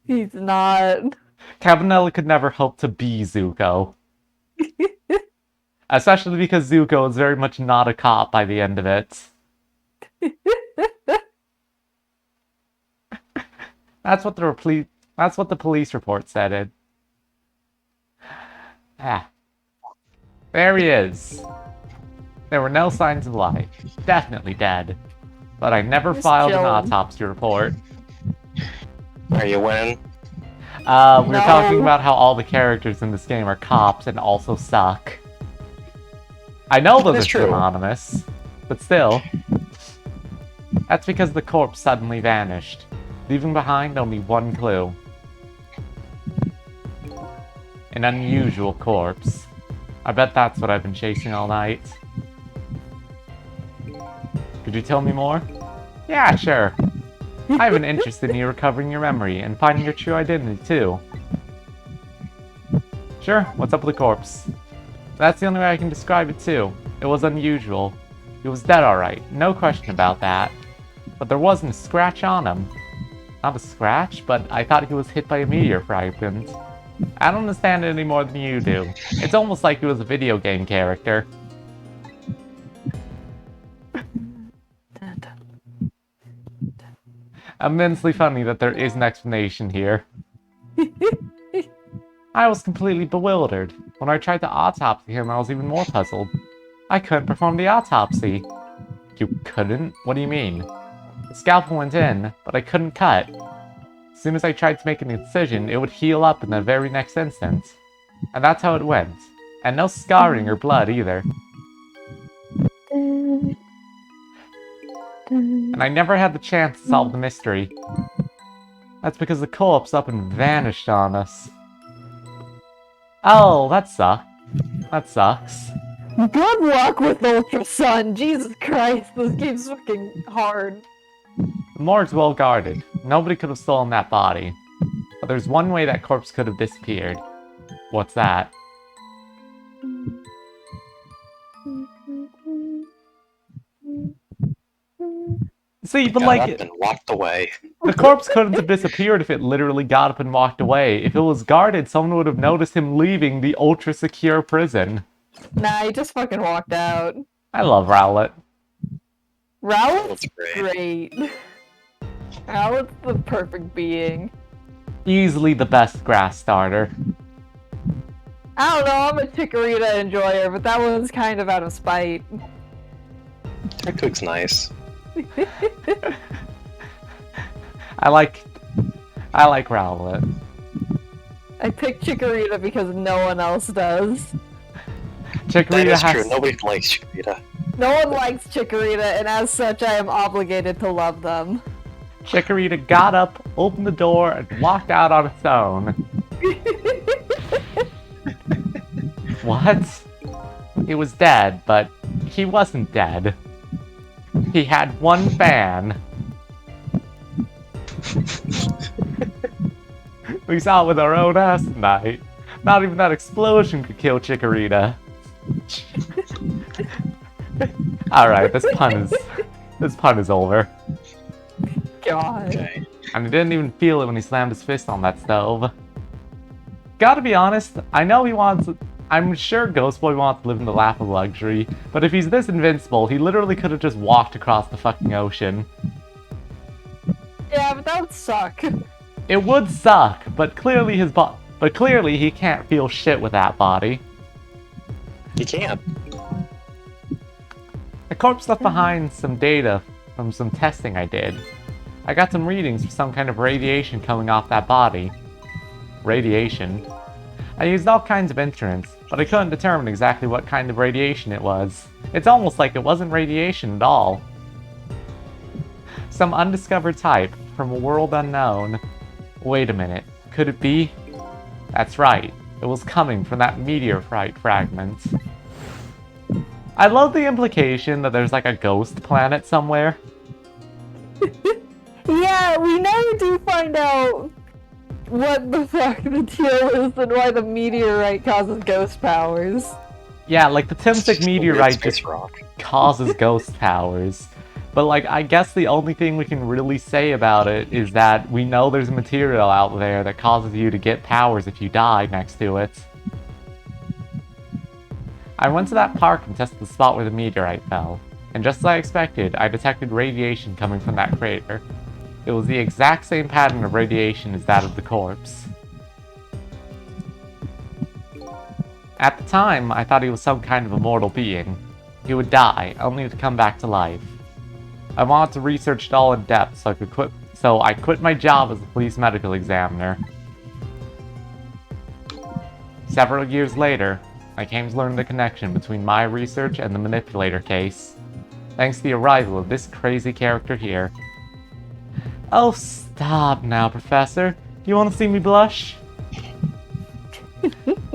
He's not. Cabanella could never hope to be Zuko. Especially because Zuko is very much not a cop by the end of it. That's what the police report said. Ah. There he is. There were no signs of life. Definitely dead. But I never Just filed an chilling. autopsy report. Are you winning? We were talking No. about how all the characters in this game are cops and also suck. I know those That's are true. synonymous, but still. That's because the corpse suddenly vanished, leaving behind only one clue. An unusual corpse. I bet that's what I've been chasing all night. Could you tell me more? Yeah, sure. I have an interest in you recovering your memory and finding your true identity, too. Sure, what's up with the corpse? That's the only way I can describe it, too. It was unusual. He was dead alright, no question about that. But there wasn't a scratch on him. Not a scratch, but I thought he was hit by a meteor fragment. I don't understand it any more than you do. It's almost like he was a video game character. Immensely funny that there is an explanation here. I was completely bewildered. When I tried to autopsy him, I was even more puzzled. I couldn't perform the autopsy. You couldn't? What do you mean? The scalpel went in, but I couldn't cut. As soon as I tried to make an incision, it would heal up in the very next instant. And that's how it went. And no scarring or blood either. And I never had the chance to solve the mystery. That's because the corpse up and vanished on us. Oh, that sucks. That sucks. Good luck with Ultra Sun. Jesus Christ, this game's fucking hard. The morgue's well guarded. Nobody could have stolen that body. But there's one way that corpse could have disappeared. What's that? See, but Got like, up and walked away. the corpse couldn't have disappeared if it literally got up and walked away. If it was guarded, someone would have noticed him leaving the ultra-secure prison. Nah, he just fucking walked out. I love Rowlet. Rowlet's That's great. great. Rowlet's the perfect being. Easily the best grass starter. I don't know, I'm a Chikorita enjoyer, but that one's kind of out of spite. Turtwig's nice. I like Rowlet. I picked Chikorita because no one else does. That Chikorita is has true. Nobody likes Chikorita. No one likes Chikorita, and as such, I am obligated to love them. Chikorita got up, opened the door, and walked out on its own. What? He was dead, but he wasn't dead. He had one fan. We saw it with our own eyes tonight. Not even that explosion could kill Chikorita. Alright, this pun is over. God. Okay. And he didn't even feel it when he slammed his fist on that stove. Gotta be honest, I'm sure Ghost Boy wants to live in the lap of luxury, but if he's this invincible, he literally could have just walked across the fucking ocean. Yeah, but that would suck. It would suck, but clearly he can't feel shit with that body. You can't. The corpse left behind some data from some testing I did. I got some readings for some kind of radiation coming off that body. Radiation. I used all kinds of instruments, but I couldn't determine exactly what kind of radiation it was. It's almost like it wasn't radiation at all. Some undiscovered type from a world unknown. Wait a minute, could it be? That's right, it was coming from that meteorite fragment. I love the implication that there's like a ghost planet somewhere. Yeah, we never do find out what the fuck the deal is and why the meteorite causes ghost powers. Yeah, like the Timstic Just a weird meteorite space just rock. causes ghost powers. But like, I guess the only thing we can really say about it is that we know there's material out there that causes you to get powers if you die next to it. I went to that park and tested the spot where the meteorite fell, and just as I expected, I detected radiation coming from that crater. It was the exact same pattern of radiation as that of the corpse. At the time, I thought he was some kind of immortal being. he would die, only to come back to life. I wanted to research it all in depth so I quit my job as a police medical examiner. Several years later, I came to learn the connection between my research and the manipulator case, thanks to the arrival of this crazy character here. Oh, stop now, Professor. Do you want to see me blush?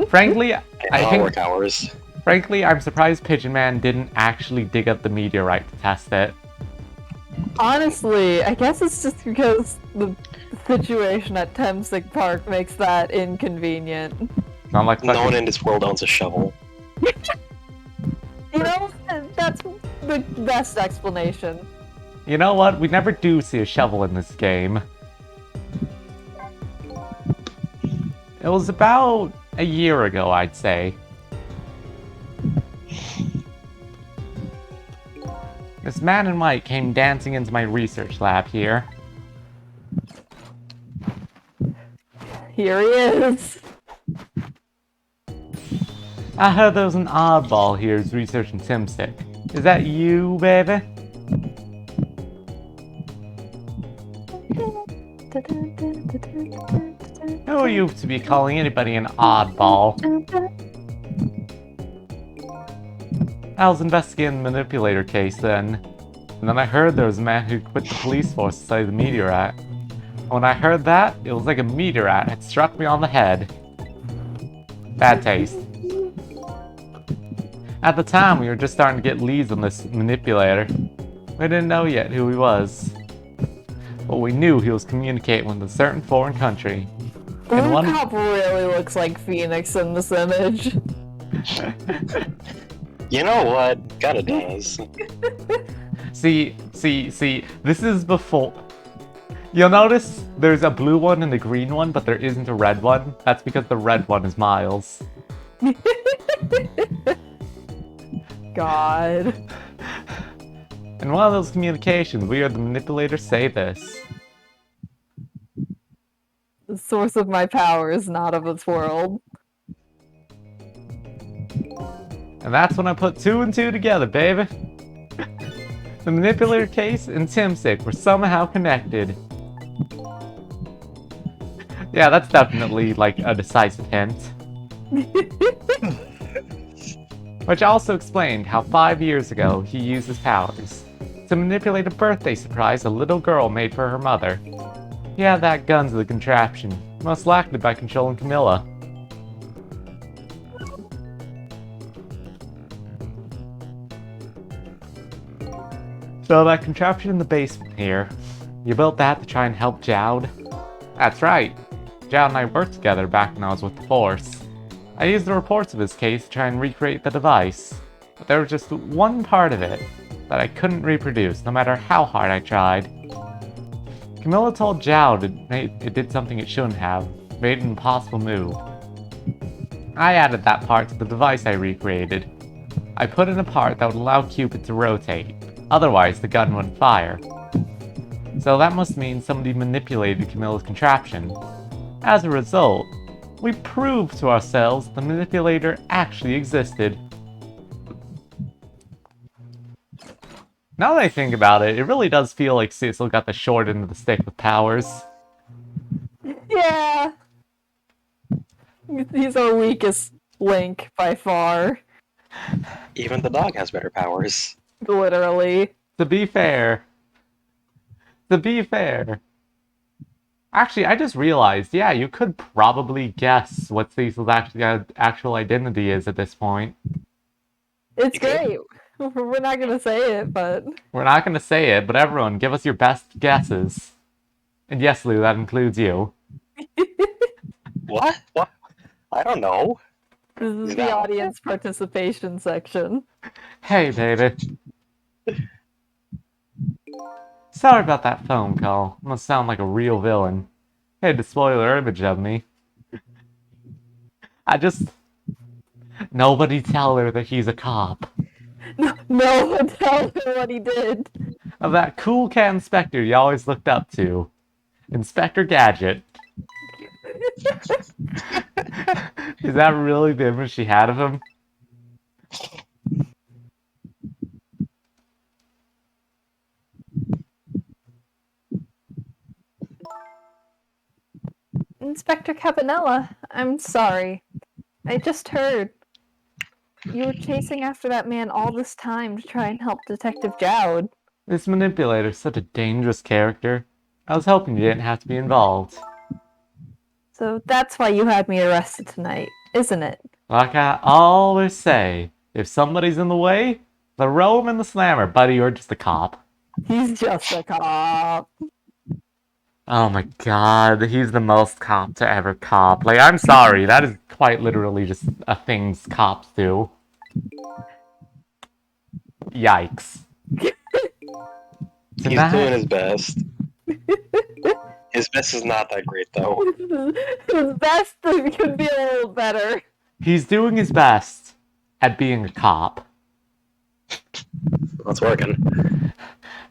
Frankly, Work hours. Frankly, I'm surprised Pigeon Man didn't actually dig up the meteorite to test it. Honestly, I guess it's just because the situation at Temsig Park makes that inconvenient. Not like No one fucking... in this world owns a shovel. You know, that's the best explanation. You know what? We never do see a shovel in this game. It was about a year ago, I'd say. This man in white came dancing into my research lab here. Here he is. I heard there was an oddball here who's researching SimStick. Is that you, baby? Who are you to be calling anybody an oddball? I was investigating the manipulator case then, and then I heard there was a man who quit the police force to study the meteorite. When I heard that, it was like a meteorite had struck me on the head. Bad taste. At the time, we were just starting to get leads on this manipulator. We didn't know yet who he was. But we knew he was communicating with a certain foreign country. And one cop really looks like Phoenix in this image. You know what? Kinda does. See, this is before... You'll notice there's a blue one and a green one, but there isn't a red one. That's because the red one is Miles. God. In one of those communications, we heard the manipulator say this. The source of my power is not of this world. And that's when I put 2 and 2 together, baby. The manipulator case and SimStick were somehow connected. Yeah, that's definitely like a decisive hint. Which also explained how 5 years ago he used his powers to manipulate a birthday surprise a little girl made for her mother. He had that gun to the contraption, most likely by controlling Camilla. So that contraption in the basement here, you built that to try and help Jowd? That's right. Jowd and I worked together back when I was with the Force. I used the reports of his case to try and recreate the device, but there was just one part of it that I couldn't reproduce no matter how hard I tried. Camilla told Jowd it did something it shouldn't have, made an impossible move. I added that part to the device I recreated. I put in a part that would allow Cupid to rotate, otherwise the gun wouldn't fire. So that must mean somebody manipulated Camilla's contraption. As a result, we proved to ourselves the manipulator actually existed. Now that I think about it, it really does feel like Cecil got the short end of the stick with powers. Yeah. He's our weakest link by far. Even the dog has better powers. Literally. To be fair. Actually, I just realized, yeah, you could probably guess what Cecil's actual identity is at this point. It's great. We're not gonna say it, but... We're not gonna say it, but everyone, give us your best guesses. And yes, Lou, that includes you. What? What? I don't know. This is the No. audience participation section. Hey, baby. Sorry about that phone call. Must sound like a real villain. Had to spoil your image of me. Nobody tell her that he's a cop. No one tell him what he did. Of that cool cat inspector you always looked up to. Inspector Gadget. Is that really the image she had of him? Inspector Cabanella, I'm sorry. I just heard. You were chasing after that man all this time to try and help Detective Jowd. This manipulator's such a dangerous character. I was hoping you didn't have to be involved. So that's why you had me arrested tonight, isn't it? Like I always say, if somebody's in the way, throw him in the slammer, buddy, you're just a cop. He's just a cop. Oh my god, he's the most cop to ever cop. Like, I'm sorry, that is quite literally just a thing cops do. Yikes. He's doing his best. His best is not that great, though. His best could be a little better. He's doing his best at being a cop. That's working.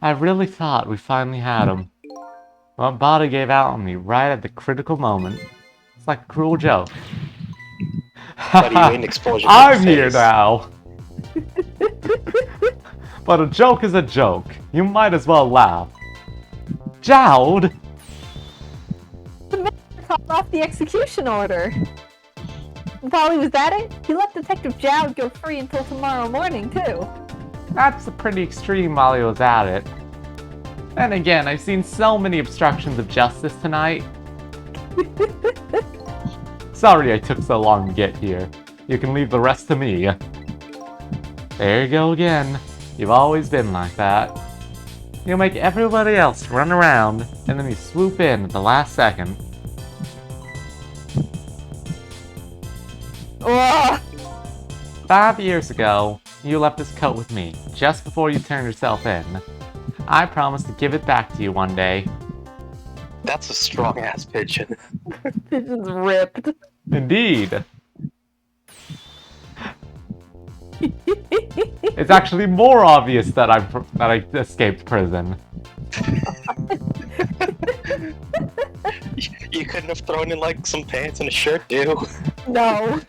I really thought we finally had him. But Bada gave out on me right at the critical moment. It's like a cruel joke. Buddy, you made an explosion. I'm here now! But a joke is a joke. You might as well laugh. Jowd! The man called off the execution order. While he was at it, he let Detective Jowd go free until tomorrow morning, too. That's pretty extreme while he was at it. And again, I've seen so many obstructions of justice tonight. Sorry I took so long to get here. You can leave the rest to me. There you go again. You've always been like that. You make everybody else run around, and then you swoop in at the last second. Ugh. 5 years ago, you left this coat with me, just before you turned yourself in. I promised to give it back to you one day. That's a strong-ass pigeon. Pigeon's ripped. Indeed. It's actually more obvious that I escaped prison. You couldn't have thrown in, like, some pants and a shirt, dude. No.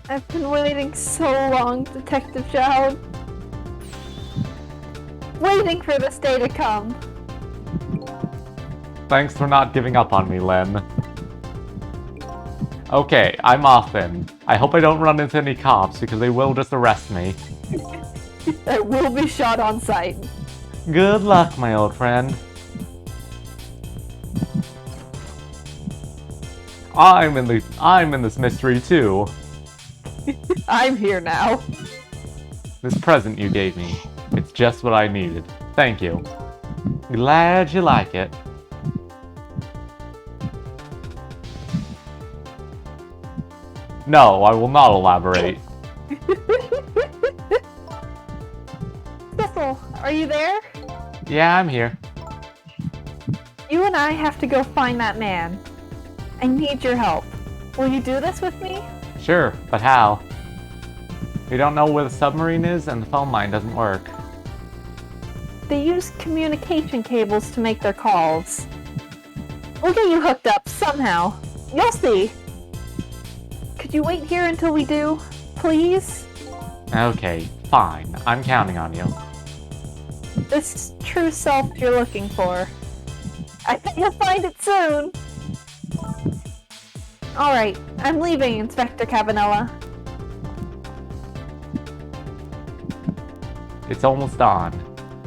I've been waiting so long, Detective Jowd. Waiting for this day to come. Thanks for not giving up on me, Len. Okay, I'm off then. I hope I don't run into any cops because they will just arrest me. I will be shot on sight. Good luck, my old friend. I'm in this mystery too. I'm here now. This present you gave me, it's just what I needed. Thank you. Glad you like it. No, I will not elaborate. Thistle, are you there? Yeah, I'm here. You and I have to go find that man. I need your help. Will you do this with me? Sure, but how? We don't know where the submarine is and the phone line doesn't work. They use communication cables to make their calls. We'll get you hooked up somehow. You'll see. Could you wait here until we do, please? Okay, fine. I'm counting on you. This true self you're looking for. I think you'll find it soon. Alright, I'm leaving, Inspector Cabanella. It's almost dawn.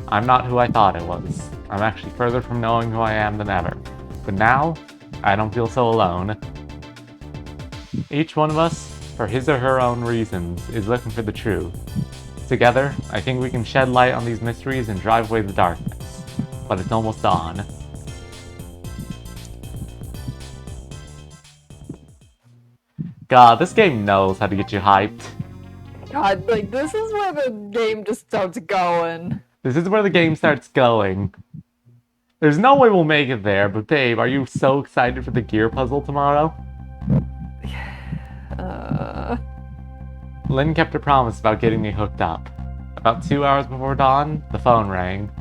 I'm not who I thought I was. I'm actually further from knowing who I am than ever. But now, I don't feel so alone. Each one of us, for his or her own reasons, is looking for the truth. Together, I think we can shed light on these mysteries and drive away the darkness. But it's almost dawn. God, this game knows how to get you hyped. God, like, this is where the game just starts going. This is where the game starts going. There's no way we'll make it there, but babe, are you so excited for the gear puzzle tomorrow? Lynn kept her promise about getting me hooked up. About 2 hours before dawn, the phone rang.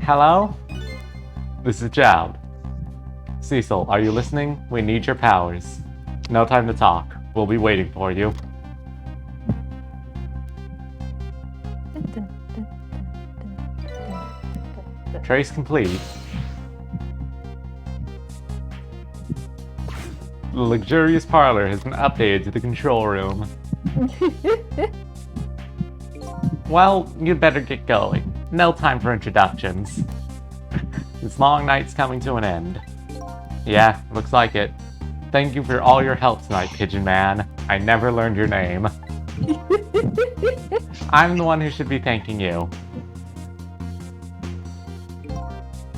Hello? This is Jowd. Cecil, are you listening? We need your powers. No time to talk. We'll be waiting for you. Trace complete. The luxurious parlor has been updated to the control room. Well, you'd better get going. No time for introductions. This long night's coming to an end. Yeah, looks like it. Thank you for all your help tonight, Pigeon Man. I never learned your name. I'm the one who should be thanking you.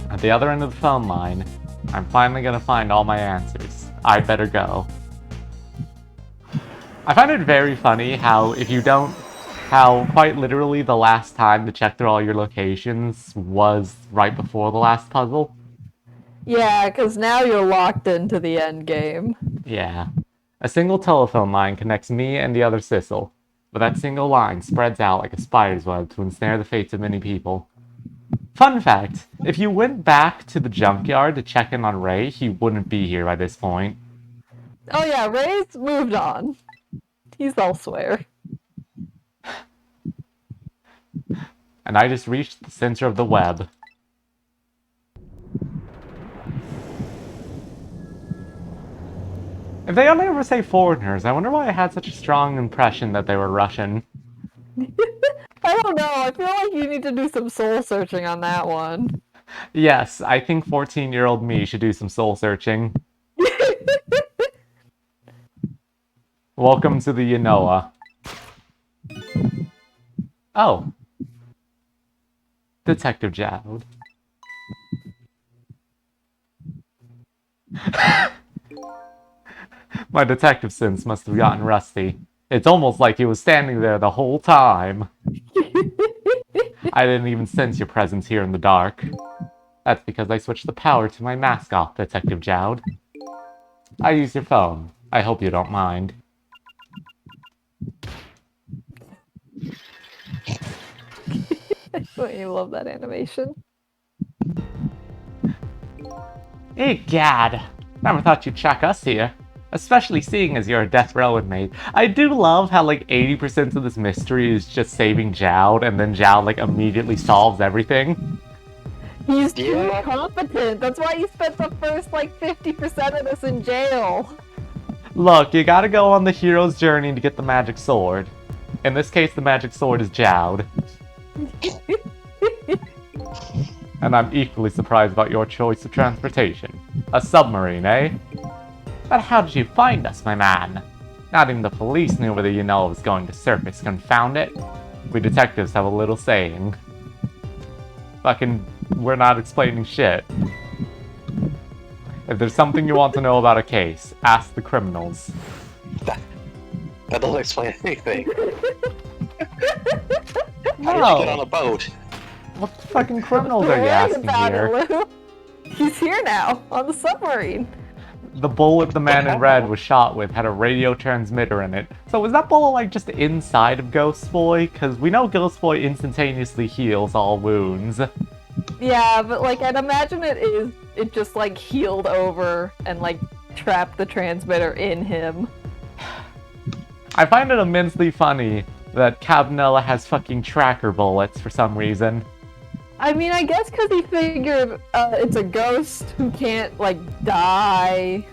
At the other end of the phone line, I'm finally gonna find all my answers. I'd better go. I find it very funny how quite literally the last time to check through all your locations was right before the last puzzle. Yeah, because now you're locked into the end game. Yeah. A single telephone line connects me and the other Sissel, but that single line spreads out like a spider's web to ensnare the fates of many people. Fun fact, if you went back to the junkyard to check in on Ray, he wouldn't be here by this point. Oh yeah, Ray's moved on. He's elsewhere. And I just reached the center of the web. If they only ever say foreigners, I wonder why I had such a strong impression that they were Russian. I don't know, I feel like you need to do some soul searching on that one. Yes, I think 14-year-old me should do some soul searching. Welcome to the Yanoa. Oh. Detective Jowd. My detective sense must have gotten rusty. It's almost like he was standing there the whole time. I didn't even sense your presence here in the dark. That's because I switched the power to my mask off, Detective Jowd. I use your phone. I hope you don't mind. You love that animation. Egad! Never thought you'd check us here. Especially seeing as you're a death row inmate. I do love how like 80% of this mystery is just saving Jowd, and then Jowd like immediately solves everything. He's too competent. That's why he spent the first like 50% of this in jail. Look, you gotta go on the hero's journey to get the magic sword. In this case, the magic sword is Jowd. And I'm equally surprised about your choice of transportation. A submarine, eh? But how did you find us, my man? Not even the police knew whether Yanoa was going to surface, confound it. We detectives have a little saying. Fucking, we're not explaining shit. If there's something you want to know about a case, ask the criminals. That doesn't explain anything. No. How did you get on a boat? What the fucking criminals are you asking here? He's here now, on the submarine. The bullet the man in red was shot with had a radio transmitter in it. So was that bullet like just inside of Ghost Boy? Because we know Ghost Boy instantaneously heals all wounds. Yeah, but like I'd imagine it just like healed over and like trapped the transmitter in him. I find it immensely funny that Cabanela has fucking tracker bullets for some reason. I mean, I guess because he figured it's a ghost who can't, like, die.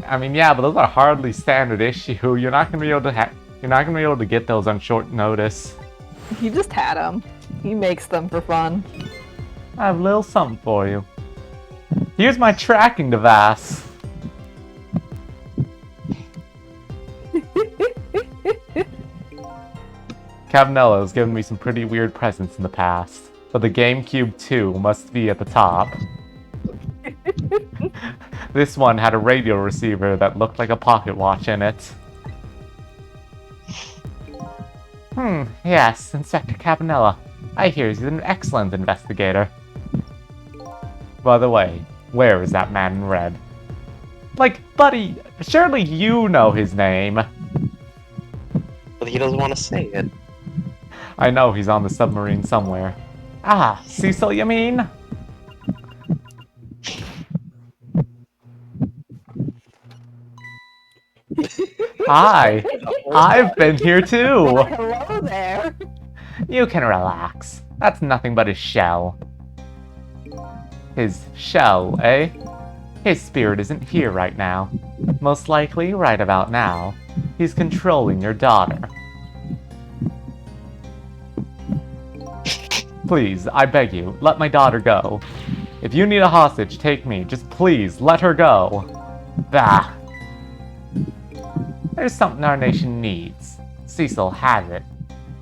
I mean, yeah, but those are hardly standard issue. You're not gonna be able to get those on short notice. He just had them. He makes them for fun. I have a little something for you. Here's my tracking device. Cabanela has given me some pretty weird presents in the past. But the GameCube 2 must be at the top. This one had a radio receiver that looked like a pocket watch in it. Yes, Inspector Cabanela. I hear he's an excellent investigator. By the way, where is that man in red? Like, buddy, surely you know his name. But he doesn't want to say it. I know he's on the submarine somewhere. Ah, Cecil, you mean? Hi, I've been here Why, too. hello there. You can relax. That's nothing but his shell. His shell, eh? His spirit isn't here right now. Most likely, right about now, he's controlling your daughter. Please, I beg you, let my daughter go. If you need a hostage, take me. Just please, let her go. Bah. There's something our nation needs. Cecil has it.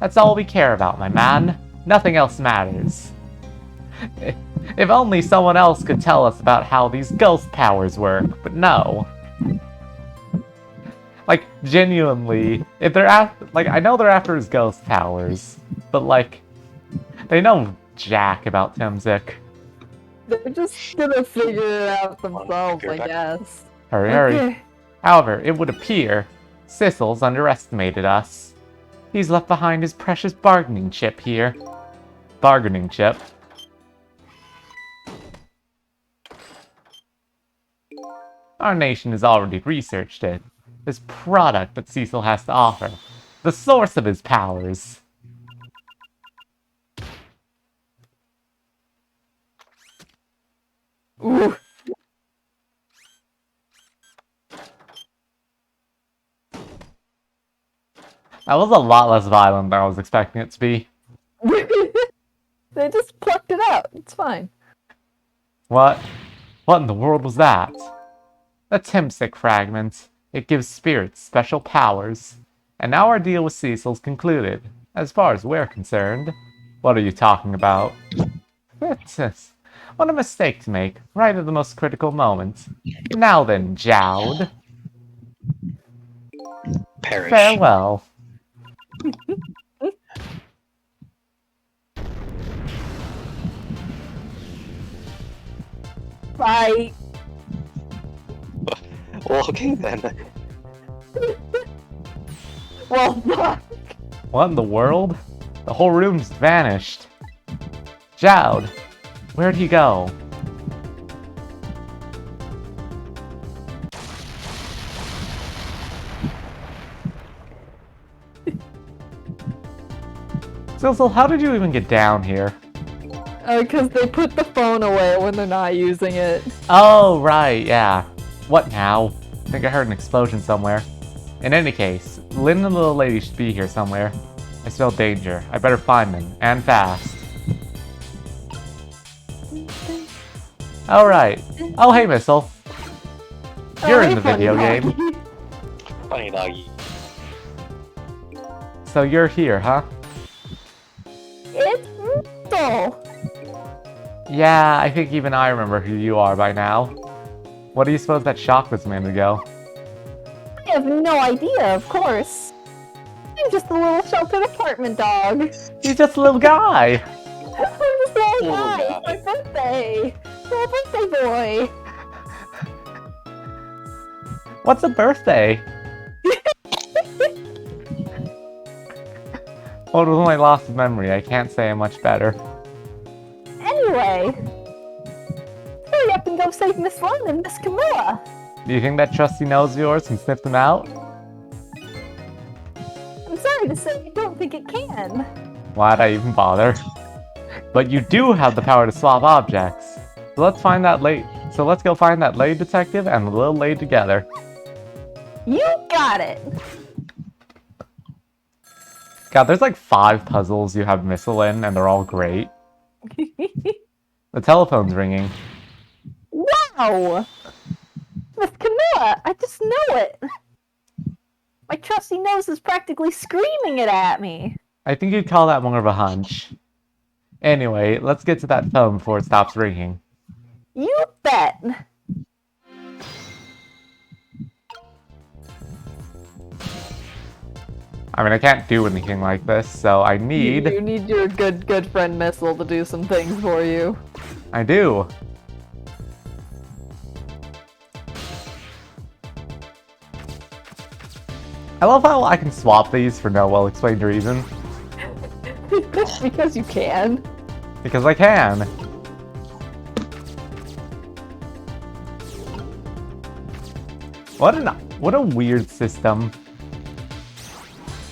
That's all we care about, my man. Nothing else matters. If only someone else could tell us about how these ghost powers work, but no. Like, genuinely, if they're after, like, I know they're after his ghost powers, but like, they know jack about Timzik. They're just gonna figure it out themselves, I guess. Hurry, hurry. Okay. However, it would appear Cecil's underestimated us. He's left behind his precious bargaining chip here. Bargaining chip. Our nation has already researched it. This product that Cecil has to offer. The source of his powers. Ooh. That was a lot less violent than I was expecting it to be. They just plucked it out. It's fine. What? What in the world was that? A Timsic fragment. It gives spirits special powers. And now our deal with Cecil's concluded, as far as we're concerned. What are you talking about? What a mistake to make, right at the most critical moment. Now then, Jowd. Perish. Farewell. Bye. Well, okay then. Well, fuck. What in the world? The whole room just vanished. Jowd, where'd he go? Cecil, how did you even get down here? Because they put the phone away when they're not using it. Oh, right, yeah. What now? I think I heard an explosion somewhere. In any case, Lynn and the little lady should be here somewhere. I smell danger. I better find them, and fast. Alright. Oh, hey, Missile. You're in the video game. Funny doggy. So you're here, huh? It's Missile. Yeah, I think even I remember who you are by now. What do you suppose that shock was a minute ago? I have no idea, of course. I'm just a little sheltered apartment dog. He's just a little guy! I'm just a little Little guy. guy. It's my birthday. Little birthday boy. What's a birthday? Well, with my loss of memory, I can't say I'm much better. Anyway, hurry up and go save Miss Lynn and Miss Camilla. Do you think that trusty nose of yours can sniff them out? I'm sorry to say, I don't think it can. Why'd I even bother? But you do have the power to swap objects. So let's find that let's go find that lady detective and the little lady together. You got it. God, there's like 5 puzzles you have Missile in, and they're all great. The telephone's ringing. Wow! Miss Camilla, I just know it. My trusty nose is practically screaming it at me. I think you'd call that more of a hunch. Anyway, let's get to that phone before it stops ringing. You bet. I mean, I can't do anything like this, so I You need... need your good friend Missile to do some things for you. I do. I love how I can swap these for no well-explained reason. Because you can. Because I can. What a weird system.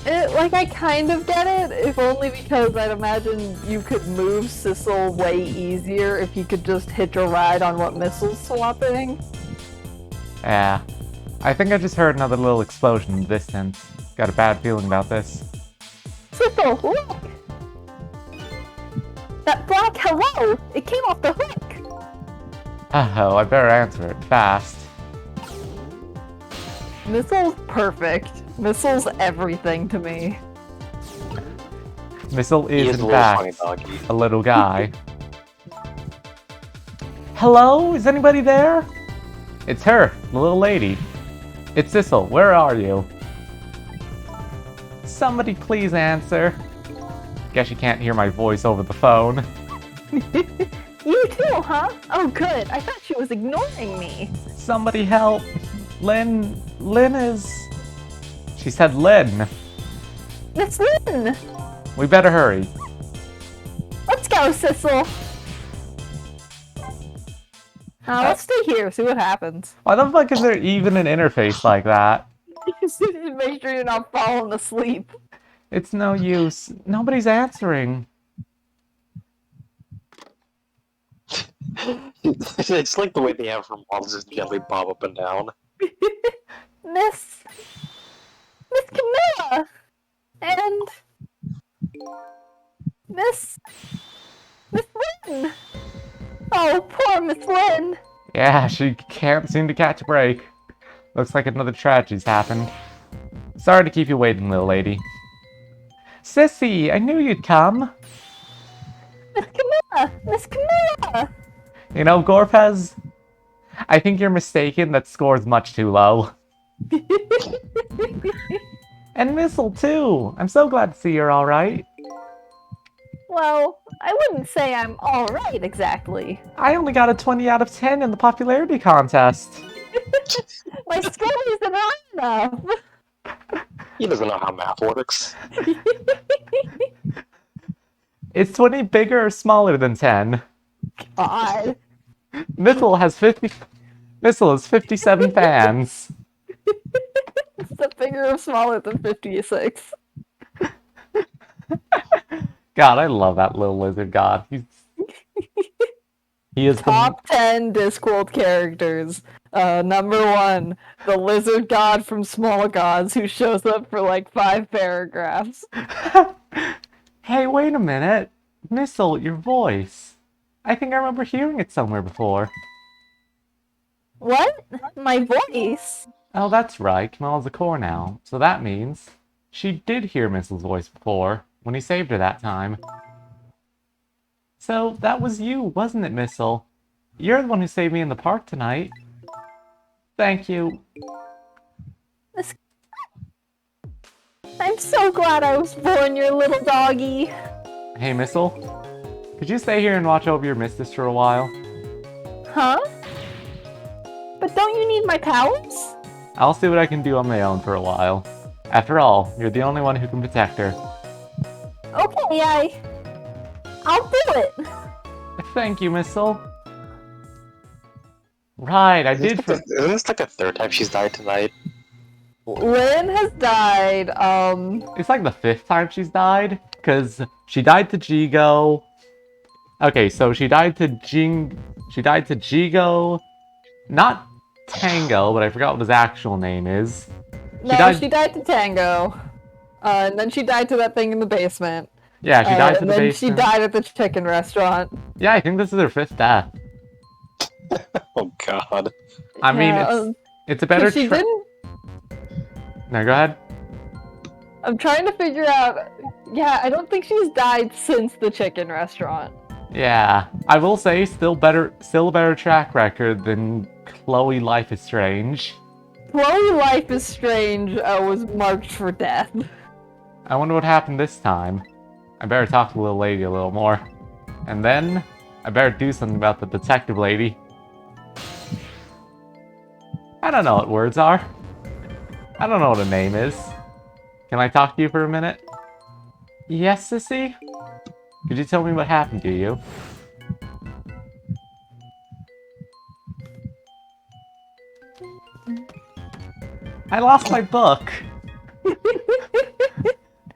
Like, I kind of get it, if only because I'd imagine you could move Sissel way easier if you could just hitch a ride on what Missel's swapping. Yeah. I think I just heard another little explosion in the distance. Got a bad feeling about this. Sissel, look! That black hello! It came off the hook! Oh, I better answer it fast. Missel's perfect. Missel's everything to me. Missile He is, is a in little fact, funny doggy. a little guy. Hello? Is anybody there? It's her, the little lady. It's Sissel. Where are you? Somebody please answer. Guess you can't hear my voice over the phone. You too, huh? Oh good, I thought she was ignoring me. Somebody help. Lynn is... She said Lynn. Miss Lynn! We better hurry. Let's go, Sissel! Let's stay here, see what happens. Why the fuck is there even an interface like that? Just make sure you're not falling asleep. It's no use. Nobody's answering. It's like the way they have her models just gently bob up and down. Miss Camilla! And... Miss Lynn! Oh, poor Miss Lynn! Yeah, she can't seem to catch a break. Looks like another tragedy's happened. Sorry to keep you waiting, little lady. Sissy, I knew you'd come. Miss Camilla! You know, Gorpez, I think you're mistaken. That score's much too low. And Missile, too. I'm so glad to see you're alright. Well, I wouldn't say I'm alright exactly. I only got a 20 out of 10 in the popularity contest. My score isn't high enough. He doesn't know how math works. Is 20 bigger or smaller than 10? God. Missile has 57 fans. It's the bigger or smaller than 56. God, I love that little lizard god. He is Top 10 Discworld characters. Number 1, the lizard god from Small Gods who shows up for like 5 paragraphs. Hey, wait a minute. Missile, your voice. I think I remember hearing it somewhere before. What? My voice? Oh, that's right. Kamal's a core now. So that means she did hear Missile's voice before, when he saved her that time. So that was you, wasn't it, Missile? You're the one who saved me in the park tonight. Thank you. I'm so glad I was born, your little doggy. Hey, Missile. Could you stay here and watch over your mistress for a while? Huh? But don't you need my powers? I'll see what I can do on my own for a while. After all, you're the only one who can protect her. Okay, I'll do it. Thank you, Missile. Right, I did for... Isn't this like the third time she's died tonight? Lynn has died, It's like the 5th time she's died, because she died to Jigo. Okay, so she died to Jigo, not Tango, but I forgot what his actual name is. She died to Tango. And then she died to that thing in the basement. Yeah, she died to the And then basement. she died at the chicken restaurant. Yeah, I think this is her 5th death. Oh god. I mean, it's a better she didn't... No, go ahead. I'm trying to figure out... Yeah, I don't think she's died since the chicken restaurant. Yeah, I will say, still a better track record than Chloe Life is Strange. Chloe Life is Strange was marked for death. I wonder what happened this time. I better talk to the little lady a little more. And then, I better do something about the detective lady. I don't know what words are. I don't know what a name is. Can I talk to you for a minute? Yes, Sissy? Could you tell me what happened to you? I lost my book!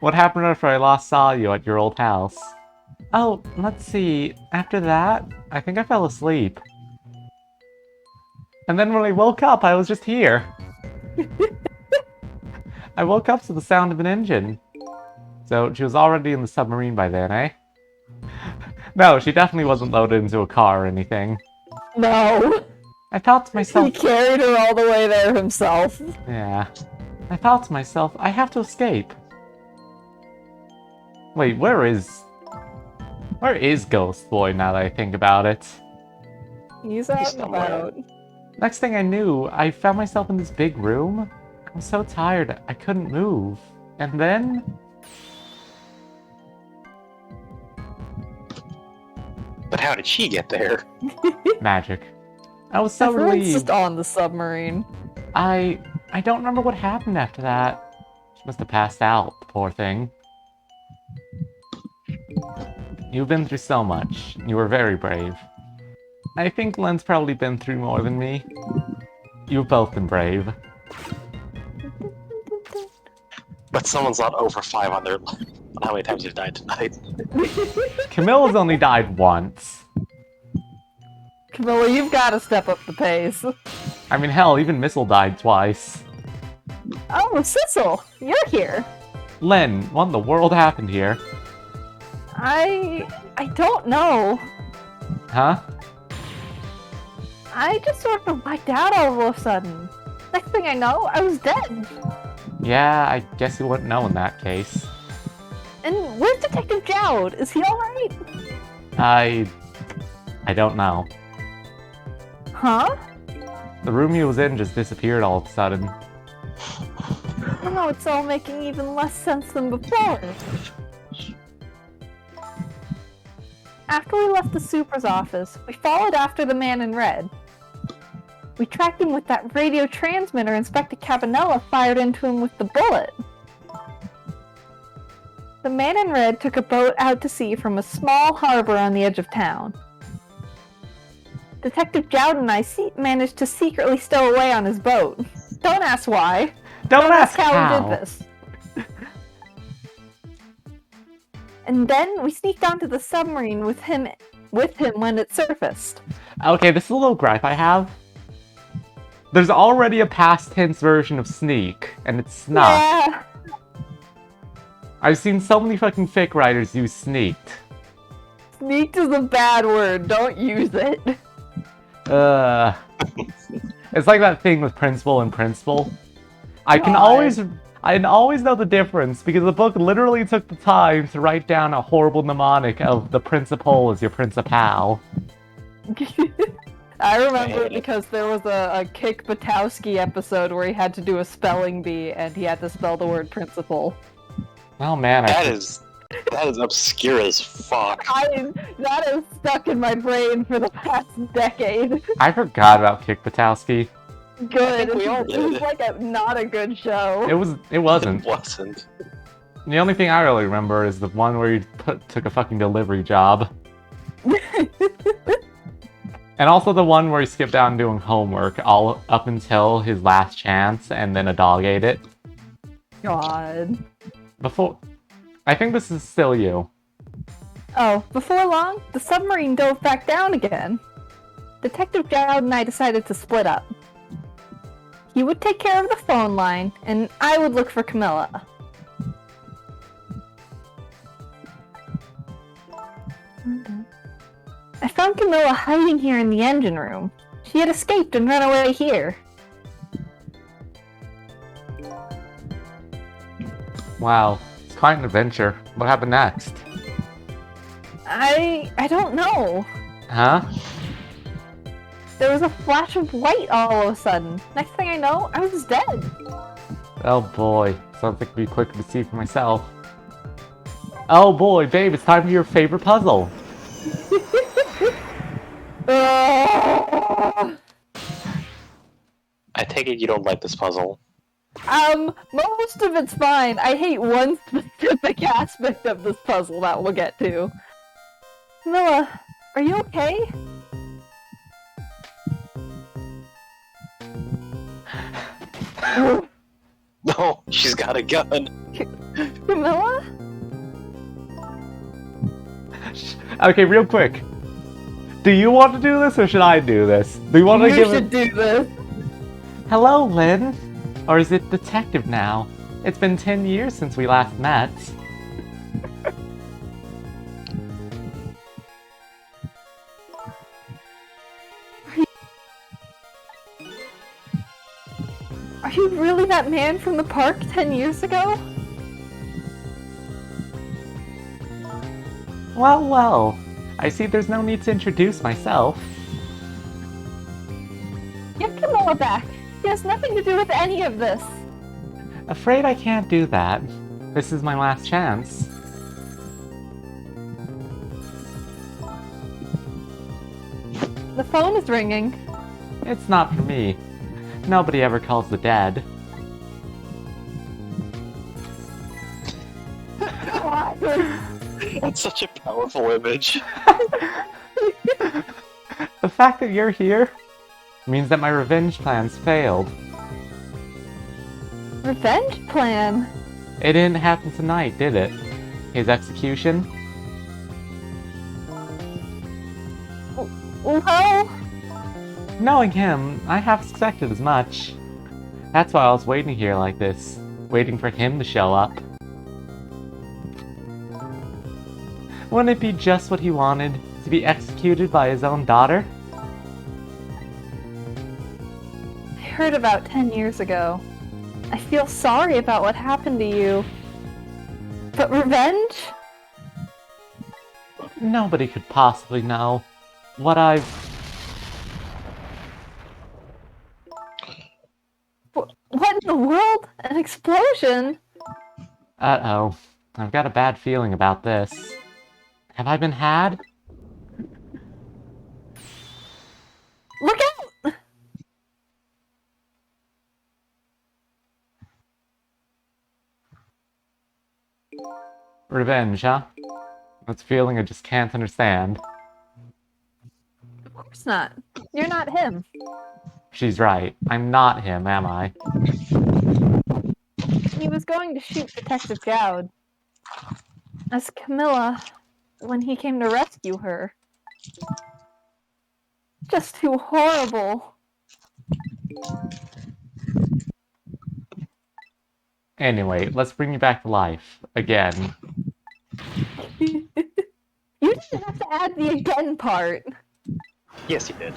What happened after I last saw you at your old house? Oh, let's see. After that, I think I fell asleep. And then when I woke up, I was just here. I woke up to the sound of an engine. So she was already in the submarine by then, eh? No, she definitely wasn't loaded into a car or anything. No. I thought to He myself... carried her all the way there himself. Yeah. I thought to myself, I have to escape. Wait, where is Ghost Boy now that I think about it? He's out and about. Next thing I knew, I found myself in this big room. I was so tired, I couldn't move. And then... But how did she get there? magic. I was so Everyone's relieved. just on the submarine. I don't remember what happened after that. She must have passed out, the poor thing. You've been through so much. You were very brave. I think Len's probably been through more than me. You've both been brave. But someone's not over 5 on their on how many times they've died tonight. Camilla's only died once. Camilla, you've got to step up the pace. I mean, hell, even Missile died twice. Oh, Sissel, you're here. Len, what in the world happened here? I don't know. Huh? I just sort of wiped out all of a sudden. Next thing I know, I was dead. Yeah, I guess you wouldn't know in that case. And where's Detective Jowd? Is he alright? I don't know. Huh? The room he was in just disappeared all of a sudden. Oh no, it's all making even less sense than before. After we left the super's office, we followed after the man in red. We tracked him with that radio transmitter Inspector Cabanella fired into him with the bullet. The man in red took a boat out to sea from a small harbor on the edge of town. Detective Jowd and I managed to secretly stow away on his boat. Don't ask why. Don't ask how we did this. And then we sneaked onto the submarine with him when it surfaced. Okay, this is a little gripe I have. There's already a past tense version of sneak, and it's snuck. Yeah. I've seen so many fucking fic writers use sneaked. Sneaked is a bad word. Don't use it. It's like that thing with principal and principal. I always know the difference because the book literally took the time to write down a horrible mnemonic of the principal as your principal. I remember it because there was a Kick Butowski episode where he had to do a spelling bee and he had to spell the word principal. Oh man, That is obscure as fuck. That is stuck in my brain for the past decade. I forgot about Kick Butowski. Good. we all It did. was like not a good show. It wasn't. It wasn't. The only thing I really remember is the one where he took a fucking delivery job. And also the one where he skipped out and doing homework all up until his last chance and then a dog ate it. God. I think this is still you. Oh, before long, the submarine dove back down again. Detective Jowd and I decided to split up. He would take care of the phone line, and I would look for Camilla. I found Camilla hiding here in the engine room. She had escaped and run away here. Wow, it's quite an adventure. What happened next? I don't know. Huh? There was a flash of white all of a sudden. Next thing I know, I was dead. Oh boy, something to be quick to see for myself. Oh boy, babe, it's time for your favorite puzzle. Ugh. I take it you don't like this puzzle. Most of it's fine. I hate one specific aspect of this puzzle that we'll get to. Camilla, are you okay? No, she's got a gun. Camilla? Okay, real quick. Do you want to do this or should I do this? Do you want to You give should do this. Hello, Lynn? Or is it detective now? It's been 10 years since we last met. Are you really that man from the park 10 years ago? Well, well. I see there's no need to introduce myself. Give Camilla back. He has nothing to do with any of this. Afraid I can't do that. This is my last chance. The phone is ringing. It's not for me. Nobody ever calls the dead. That's such a powerful image. The fact that you're here means that my revenge plans failed. Revenge plan? It didn't happen tonight, did it? His execution? Well, Knowing him, I half expected as much. That's why I was waiting here like this, waiting for him to show up. Wouldn't it be just what he wanted, to be executed by his own daughter? I heard about 10 years ago. I feel sorry about what happened to you. But revenge? Nobody could possibly know what I've... What in the world? An explosion? Uh-oh. I've got a bad feeling about this. Have I been had? Look out! Revenge, huh? That's a feeling I just can't understand. Of course not. You're not him. She's right. I'm not him, am I? He was going to shoot Detective Gowd. As Camilla, when he came to rescue her. Just too horrible. Anyway, let's bring you back to life. Again. You didn't have to add the again part. Yes, you did.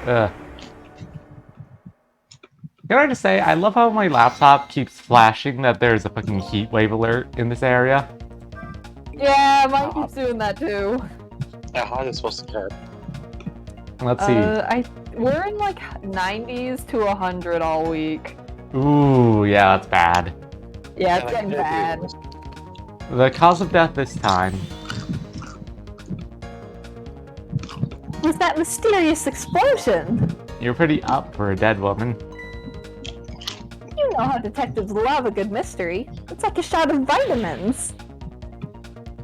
Ugh. Can I just say, I love how my laptop keeps flashing that there's a fucking heat wave alert in this area. Yeah, mine keeps doing that too. How is it supposed to care? Let's see. We're in like 90s to 100 all week. Ooh, yeah, that's bad. Yeah, it's getting bad. The cause of death this time. Was that mysterious explosion? You're pretty up for a dead woman. You know how detectives love a good mystery. It's like a shot of vitamins.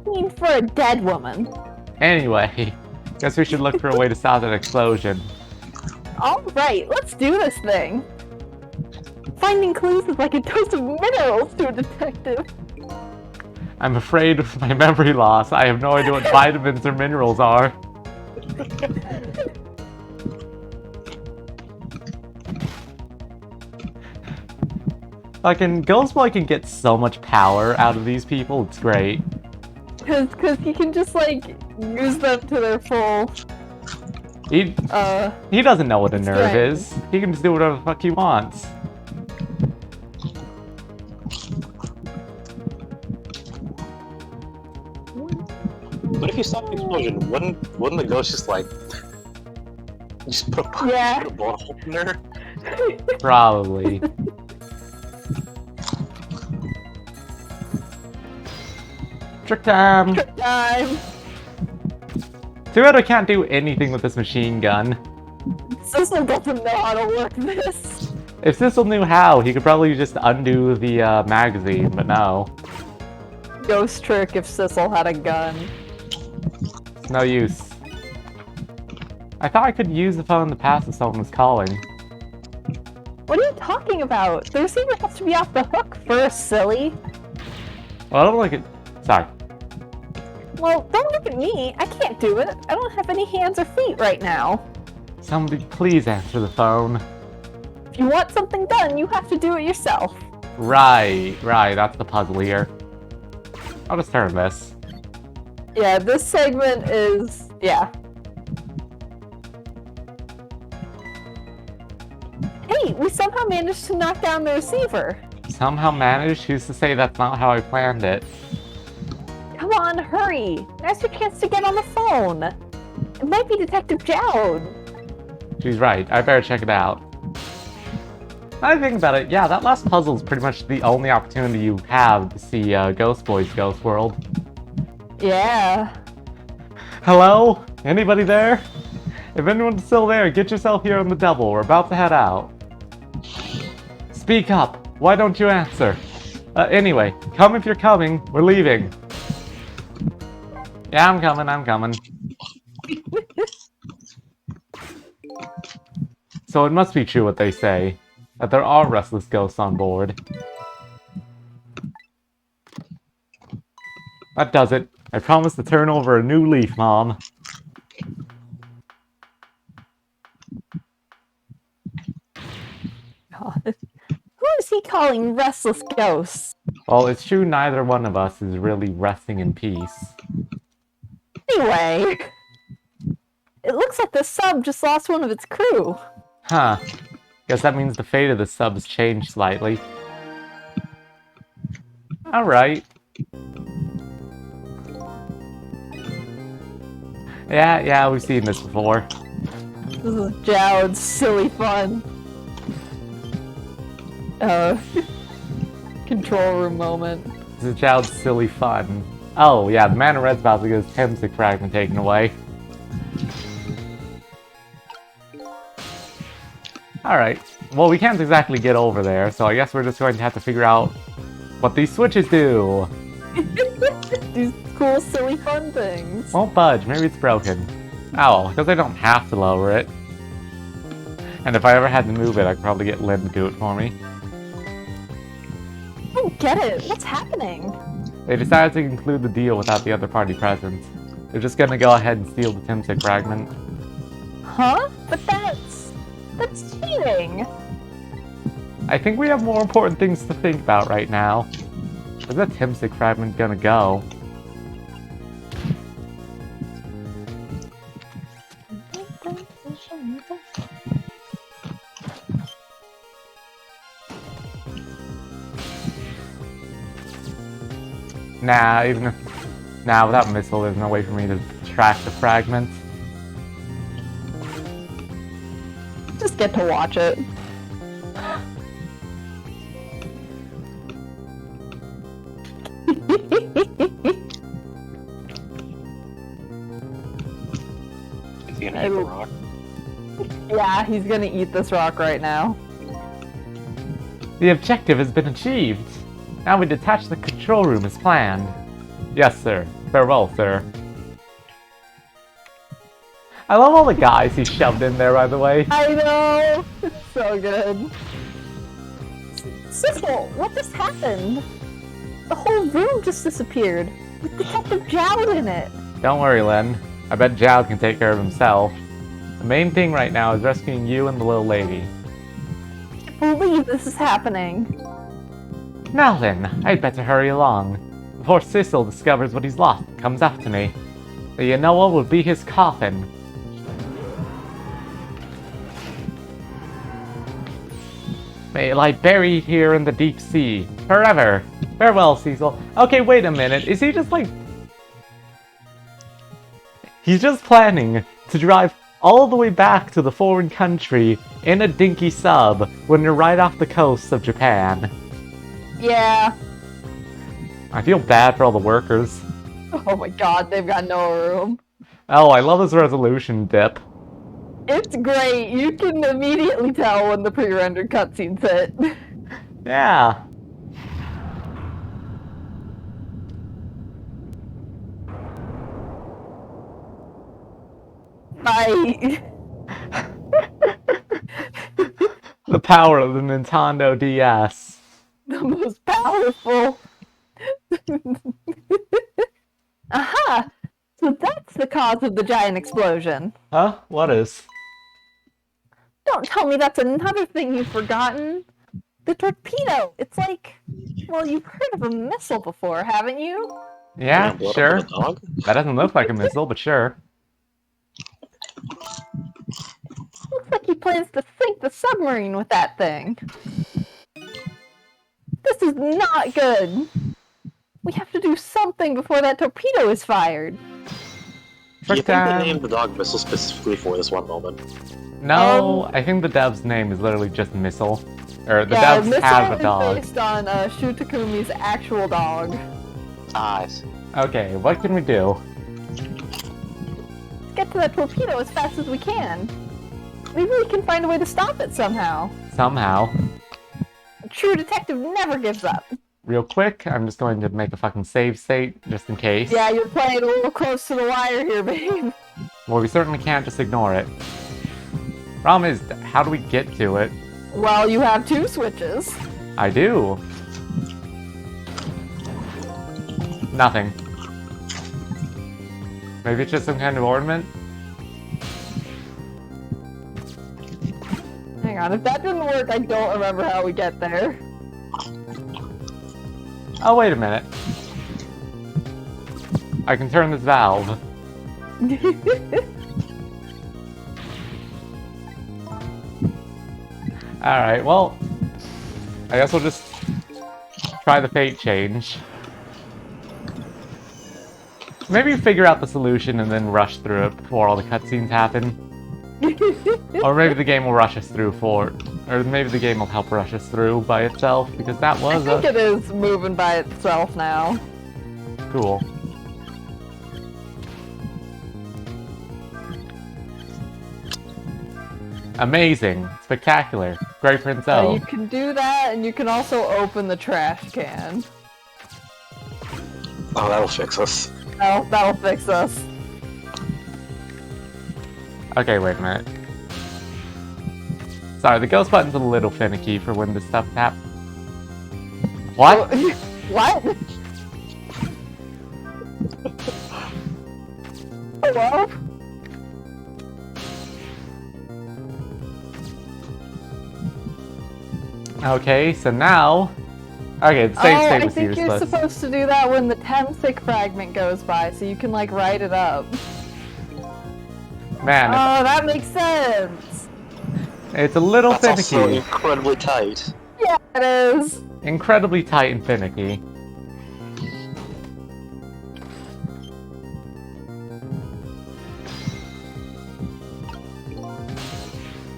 I mean, for a dead woman. Anyway, guess we should look for a way to stop that explosion. Alright, let's do this thing. Finding clues is like a dose of minerals to a detective. I'm afraid with my memory loss, I have no idea what vitamins or minerals are. Fucking Ghostboy can get so much power out of these people, it's great. Cause he can just like use them to their full He doesn't know what a nerve strength. is. He can just do whatever the fuck he wants. What if you stop the explosion? Wouldn't the ghost just like just put a, Yeah. put a bullet hole in there? Probably. Trick time! time. Too bad I can't do anything with this machine gun. Sissel doesn't know how to work this. If Sissel knew how, he could probably just undo the magazine, but no. Ghost trick if Sissel had a gun. It's no use. I thought I could use the phone to pass if someone was calling. What are you talking about? The receiver has to be off the hook first, silly. Well, I don't like it. Sorry. Well, don't look at me. I can't do it. I don't have any hands or feet right now. Somebody please answer the phone. If you want something done, you have to do it yourself. Right, that's the puzzle here. I'll just turn this. Yeah, this segment is... yeah. Hey, we somehow managed to knock down the receiver. Somehow managed? Who's to say that's not how I planned it? Come on, hurry! Now's your chance to get on the phone. It might be Detective Jowd. She's right, I better check it out. Now I think about it, yeah, that last puzzle is pretty much the only opportunity you have to see Ghost Boy's Ghost World. Yeah. Hello? Anybody there? If anyone's still there, get yourself here on the double. We're about to head out. Speak up. Why don't you answer? Anyway, come if you're coming. We're leaving. Yeah, I'm coming. So it must be true what they say, that there are restless ghosts on board. That does it. I promise to turn over a new leaf, Mom. God. Who is he calling restless ghosts? Well, it's true neither one of us is really resting in peace. Anyway, it looks like the sub just lost one of its crew. Huh. Guess that means the fate of the sub's changed slightly. Alright. Yeah, we've seen this before. This is Jowd's silly fun. Control room moment. This is Jowd's silly fun. Oh, yeah, the man in red's about to get his Temsic fragment taken away. Alright. Well, we can't exactly get over there, so I guess we're just going to have to figure out what these switches do. These cool, silly, fun things. Won't budge. Maybe it's broken. Oh, because I don't have to lower it. And if I ever had to move it, I could probably get Lynn to do it for me. I don't get it. What's happening? They decided to conclude the deal without the other party present. They're just gonna go ahead and steal the Timsic fragment. Huh? But that's cheating. I think we have more important things to think about right now. Where's that Timsic fragment gonna go? Nah, without missile, there's no way for me to track the fragment. Just get to watch it. Is he gonna eat the rock? Yeah, he's gonna eat this rock right now. The objective has been achieved. Now we detach the control room as planned. Yes, sir. Farewell, sir. I love all the guys he shoved in there, by the way. I know! It's so good. Sissel, what just happened? The whole room just disappeared, with Detective Jowd in it. Don't worry, Len. I bet Jowd can take care of himself. The main thing right now is rescuing you and the little lady. I can't believe this is happening. Now then, I'd better hurry along, before Sissel discovers what he's lost and comes after me. The Yanoa will be his coffin. May it lie buried here in the deep sea, forever. Farewell, Cecil. Okay, wait a minute, is he just like... He's just planning to drive all the way back to the foreign country in a dinky sub when you're right off the coast of Japan. Yeah. I feel bad for all the workers. Oh my god, they've got no room. Oh, I love this resolution dip. It's great. You can immediately tell when the pre-rendered cutscenes hit. Yeah. The power of the Nintendo DS. The most powerful. Aha! So that's the cause of the giant explosion. Huh? What is? Don't tell me that's another thing you've forgotten. The torpedo. It's like, well, you've heard of a missile before, haven't you? Yeah, Blow it up sure. with a dog? That doesn't look like a missile, but sure. Looks like he plans to sink the submarine with that thing. This is not good. We have to do something before that torpedo is fired. Do you Trick think they time. named the dog Missile specifically for this one moment? No, I think the dev's name is literally just Missile. Or the Yeah, devs Missile have a is dog. based on Shutakumi's actual dog. Ah, I see. Okay, what can we do? Let's get to that torpedo as fast as we can. Maybe we can find a way to stop it somehow. Somehow. A true detective never gives up. Real quick, I'm just going to make a fucking save state, just in case. Yeah, you're playing a little close to the wire here, babe. Well, we certainly can't just ignore it. Problem is, how do we get to it? Well, you have 2 switches. I do. Nothing. Maybe it's just some kind of ornament? Hang on, if that didn't work, I don't remember how we get there. Oh, wait a minute. I can turn this valve. Alright, well... I guess we'll just try the fate change. Maybe figure out the solution and then rush through it before all the cutscenes happen. Or maybe the game will rush us through or maybe the game will help rush us through by itself, because that was I think it is moving by itself now. cool. Amazing. Spectacular. Great Prince O. You can do that, and you can also open the trash can. Oh, that'll fix us. Oh, that'll fix us. Okay, wait a minute. Sorry, the ghost button's a little finicky for when this stuff tap. What? What? Hello? Okay, so now... Okay, the save state I was think you're useless. supposed to do that when the Temsic fragment goes by, so you can, like, write it up. Man, Oh, that makes sense! it's a little That's finicky. also incredibly tight. Yeah, it is! Incredibly tight and finicky.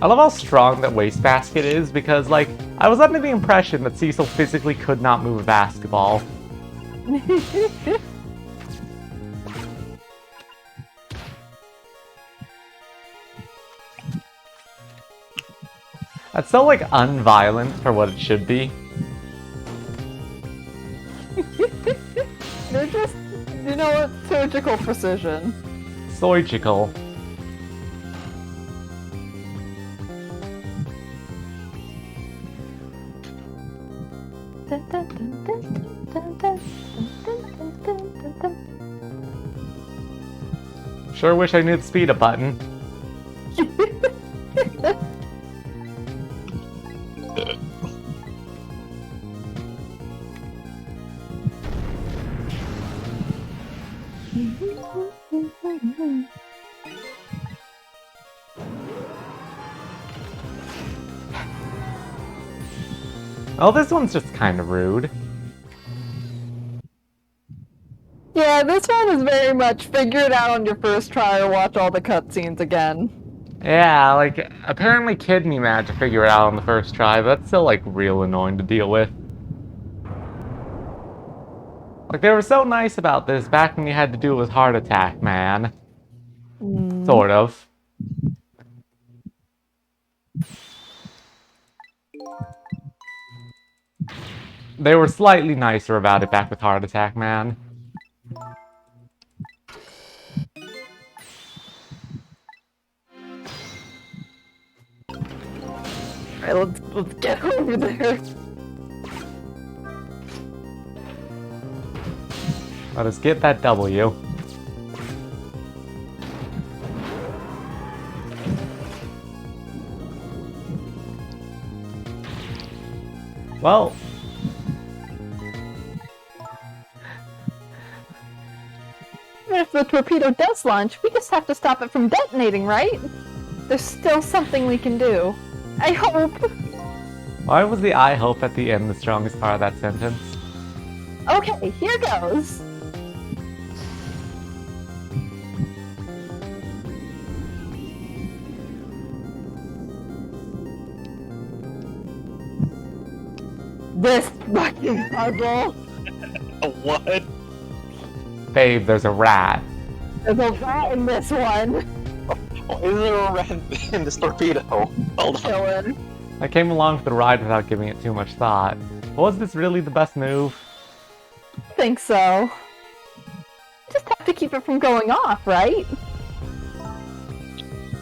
I love how strong that wastebasket is, because, like, I was under the impression that Cecil physically could not move a basketball. That's so, like, unviolent for what it should be. They're just, you know what, surgical precision. Surgical. Sure wish I knew the speed up button. Oh, this one's just kind of rude. Yeah, this one is very much figure it out on your first try or watch all the cutscenes again. Yeah, like, apparently Kid Me managed to figure it out on the first try, but that's still, like, real annoying to deal with. Like, they were so nice about this back when you had to do it with Heart Attack, man. Sort of. They were slightly nicer about it back with Heart Attack, man. Alright, let's get over there. Let us get that W. Well, Even if the torpedo does launch, we just have to stop it from detonating, right? There's still something we can do. I hope. why was the I hope at the end the strongest part of that sentence? Okay, here goes. This fucking puzzle. What? Babe, there's a rat. There's a rat in this one. Oh, is there a rat in this torpedo? Hold on. Chillin'. I came along for the ride without giving it too much thought. Was this really the best move? Think so. Just have to keep it from going off, right?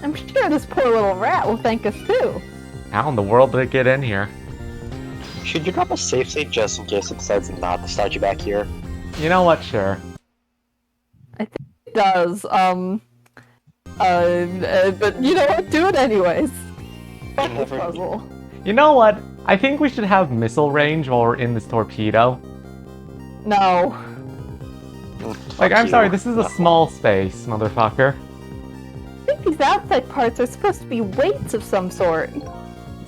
I'm sure this poor little rat will thank us too. How in the world did it get in here? Should you drop a safe state just in case it decides not to start you back here? You know what, sure. It does, but you know what? Do it anyways. Fuck the Never- puzzle. You know what? I think we should have missile range while we're in this torpedo. No. Like, Fuck I'm you. sorry, this is a No. small space, motherfucker. I think these outside parts are supposed to be weights of some sort.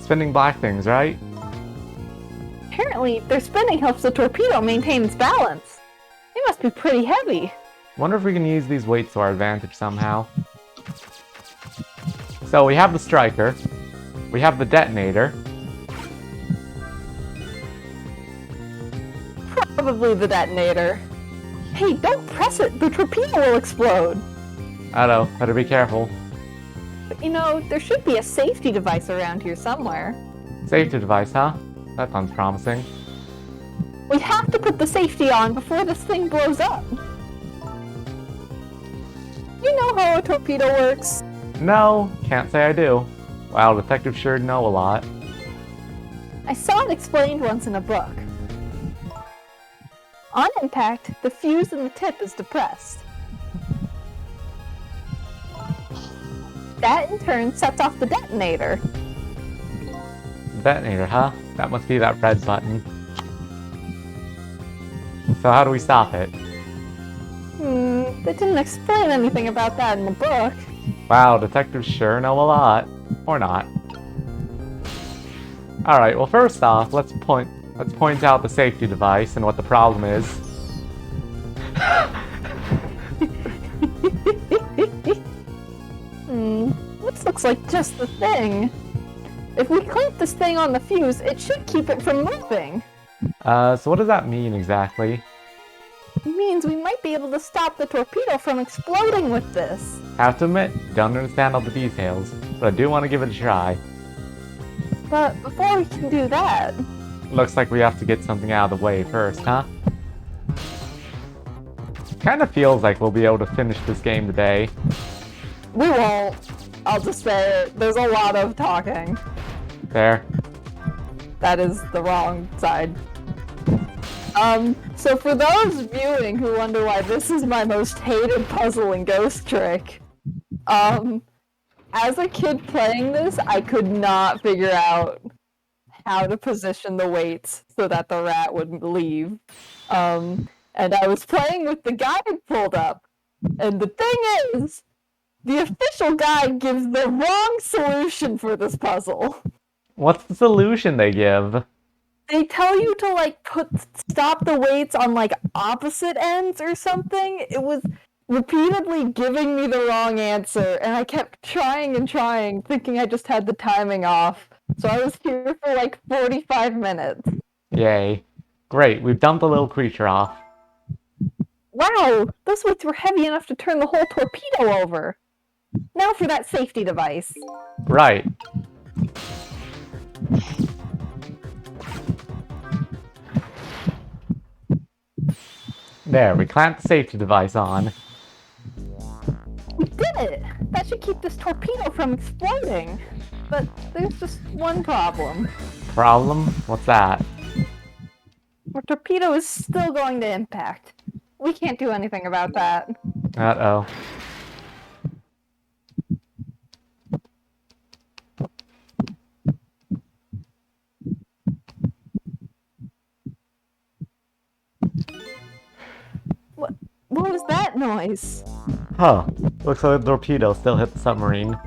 Spinning black things, right? Apparently, their spinning helps the torpedo maintain its balance. They must be pretty heavy. Wonder if we can use these weights to our advantage somehow. So we have the striker. We have the detonator. Probably the detonator. Hey, don't press it! The torpedo will explode! I know, better be careful. But you know, there should be a safety device around here somewhere. Safety device, huh? That sounds promising. We have to put the safety on before this thing blows up. You know how a torpedo works? No, can't say I do. Wow, detectives sure know a lot. I saw it explained once in a book. On impact, the fuse in the tip is depressed. That in turn sets off the detonator. Detonator, huh? That must be that red button. So how do we stop it? They didn't explain anything about that in the book. Wow, detectives sure know a lot. Or not. Alright, well first off, let's point out the safety device and what the problem is. This looks like just the thing. If we clamp this thing on the fuse, it should keep it from moving. So what does that mean exactly? It means we might be able to stop the torpedo from exploding with this. Have to admit, don't understand all the details, but I do want to give it a try. But before we can do that, Looks like we have to get something out of the way first, huh? Kinda feels like we'll be able to finish this game today. we won't. I'll just say it. There's a lot of talking. There. That is the wrong side. So for those viewing who wonder why this is my most hated puzzle in Ghost Trick, as a kid playing this, I could not figure out how to position the weights so that the rat would leave. And I was playing with the guide pulled up, and the thing is, the official guide gives the wrong solution for this puzzle. What's the solution they give? They tell you to like stop the weights on like opposite ends or something. It was repeatedly giving me the wrong answer, and I kept trying and trying, thinking I just had the timing off. So I was here for like 45 minutes. Yay. Great, we've dumped the little creature off. Wow, those weights were heavy enough to turn the whole torpedo over. Now for that safety device. Right. There, we clamped the safety device on. We did it! That should keep this torpedo from exploding. But there's just one problem. Problem? What's that? Our torpedo is still going to impact. We can't do anything about that. Uh-oh. What was that noise? Huh. Looks like the torpedo still hit the submarine.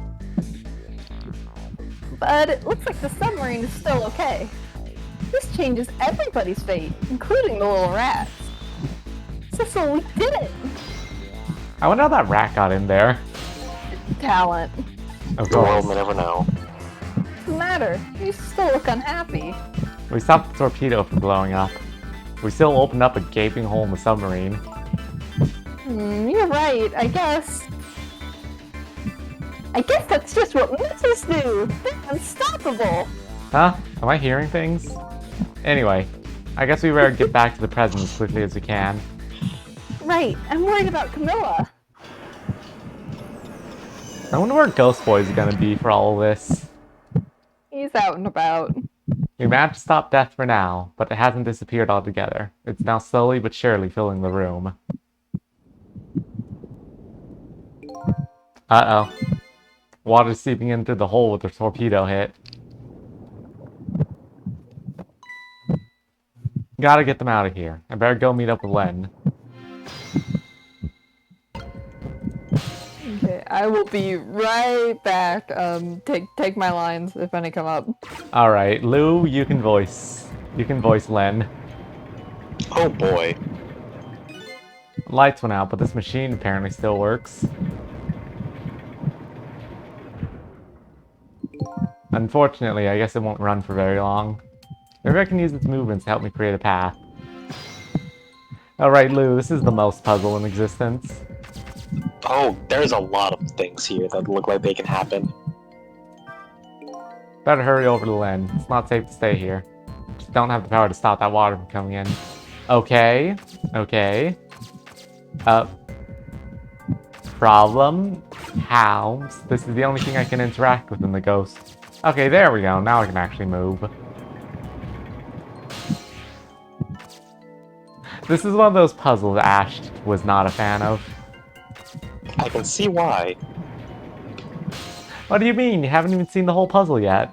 But it looks like the submarine is still okay. This changes everybody's fate, including the little rats. Cecil, we did it! I wonder how that rat got in there. Talent. Of The world course. may never know. What's the matter? You still look unhappy. We stopped the torpedo from blowing up. We still opened up a gaping hole in the submarine. You're right, I guess. I guess that's just what missiles do! They're unstoppable! Huh? Am I hearing things? Anyway, I guess we better get back to the present as quickly as we can. Right, I'm worried about Camilla. I wonder where Ghost Boy is gonna be for all of this. He's out and about. We managed to stop death for now, but it hasn't disappeared altogether. It's now slowly but surely filling the room. Uh-oh. Water's seeping in through the hole with the torpedo hit. Gotta get them out of here. I better go meet up with Len. Okay, I will be right back. Take my lines if any come up. Alright, Lou, you can voice Len. Oh boy. Lights went out, but this machine apparently still works. Unfortunately, I guess it won't run for very long. Maybe I can use its movements to help me create a path. Alright, Lou, this is the most puzzle in existence. Oh, there's a lot of things here that look like they can happen. Better hurry over to Len. It's not safe to stay here. Just don't have the power to stop that water from coming in. Okay. Okay. Problem? How? This is the only thing I can interact with in the ghost. Okay, there we go. Now I can actually move. This is one of those puzzles Ash was not a fan of. I can see why. What do you mean? You haven't even seen the whole puzzle yet.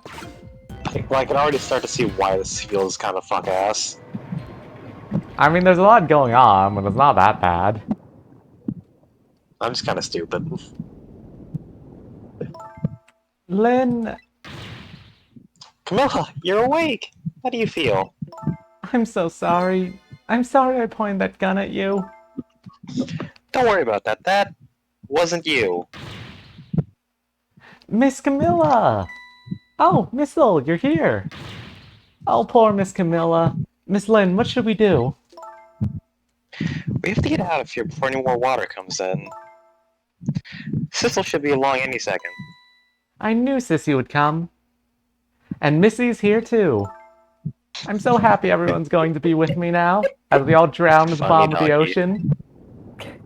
Well, I can already start to see why this feels kind of fuck-ass. I mean, there's a lot going on, but it's not that bad. I'm just kind of stupid. Lynn, Camilla, you're awake! How do you feel? I'm so sorry. I'm sorry I pointed that gun at you. Don't worry about that. That wasn't you. Miss Camilla! Oh, Miss Lowell, you're here. Oh, poor Miss Camilla. Miss Lynn, what should we do? We have to get out of here before any more water comes in. Cecil should be along any second. I knew Sissy would come. And Missy's here too. I'm so happy everyone's going to be with me now, as we all drown at the Funny bottom of the doggy. ocean.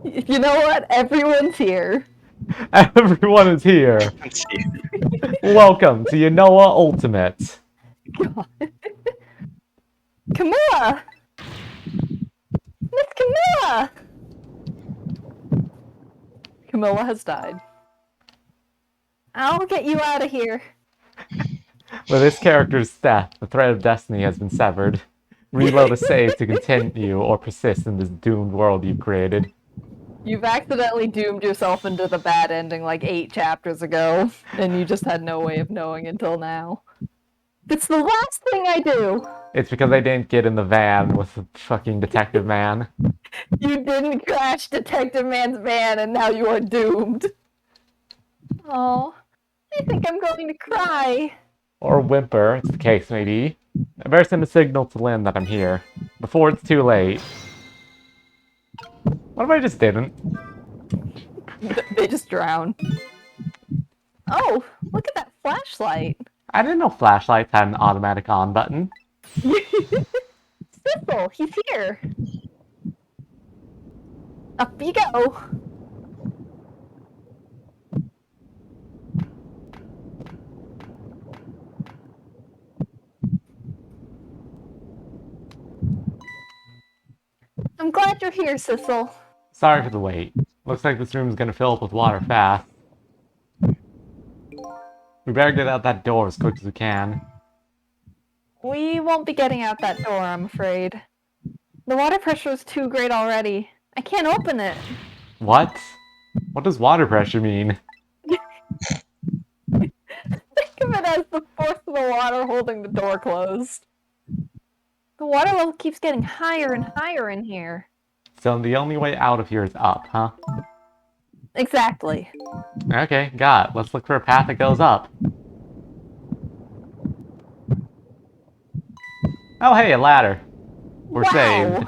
You know what? Everyone's here. Everyone is here. Let's see. Welcome to Yanoa Ultimate. Camilla! Miss Camilla! Camilla has died. I'll get you out of here. With this character's death, the thread of destiny has been severed. Reload a save to continue or persist in this doomed world you've created. You've accidentally doomed yourself into the bad ending like 8 chapters ago, and you just had no way of knowing until now. It's the last thing I do! It's because I didn't get in the van with the fucking Detective Man. You didn't crash Detective Man's van, and now you are doomed. Oh, I think I'm going to cry. Or whimper, as the case may be. I better send a signal to Lynn that I'm here, before it's too late. What if I just didn't? They just drown. Oh, look at that flashlight. I didn't know flashlights had an automatic on button. Cecil, he's here. Up you go. I'm glad you're here, Sissel. Sorry for the wait. Looks like this room's gonna fill up with water fast. We better get out that door as quick as we can. We won't be getting out that door, I'm afraid. The water pressure is too great already. I can't open it. What? What does water pressure mean? Think of it as the force of the water holding the door closed. The water level keeps getting higher and higher in here. So the only way out of here is up, huh? Exactly. Okay, got it. Let's look for a path that goes up. Oh hey, a ladder. We're saved.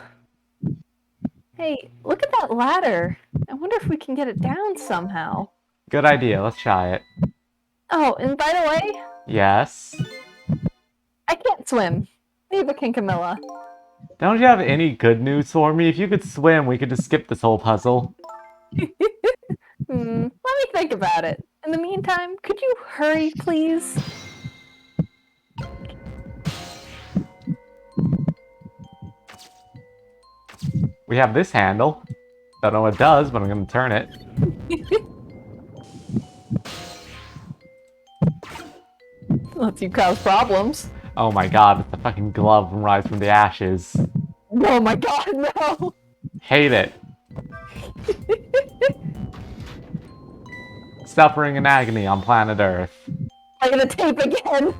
Hey, look at that ladder. I wonder if we can get it down somehow. Good idea, let's try it. Oh, and by the way, Yes? I can't swim. Neither can Camilla. Don't you have any good news for me? If you could swim, we could just skip this whole puzzle. Let me think about it. In the meantime, could you hurry, please? We have this handle. Don't know what it does, but I'm gonna turn it. Lets you cause problems. Oh my god, it's the fucking glove from Rise from the Ashes. Oh my god, no! Hate it. Suffering and agony on planet Earth. I'm gonna tape again!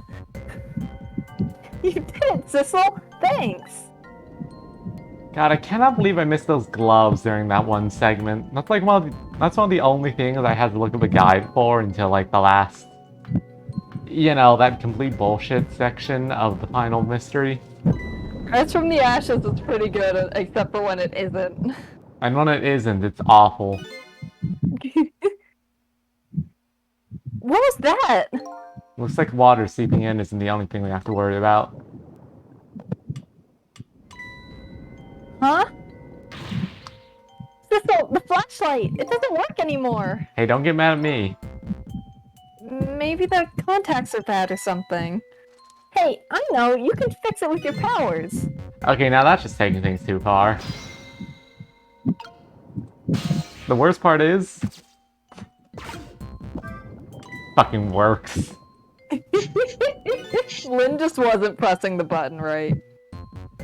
You did it, Sissel! Thanks! God, I cannot believe I missed those gloves during that one segment. That's like that's one of the only things I had to look up a guide for until like the last, you know, that complete bullshit section of the final mystery. Rise from the Ashes is pretty good, except for when it isn't. And when it isn't, it's awful. What was that? Looks like water seeping in isn't the only thing we have to worry about. Huh? Sissel, the flashlight! It doesn't work anymore! Hey, don't get mad at me. Maybe the contacts are bad or something. Hey, I know! You can fix it with your powers! Okay, now that's just taking things too far. The worst part is... fucking works. Lynn just wasn't pressing the button right.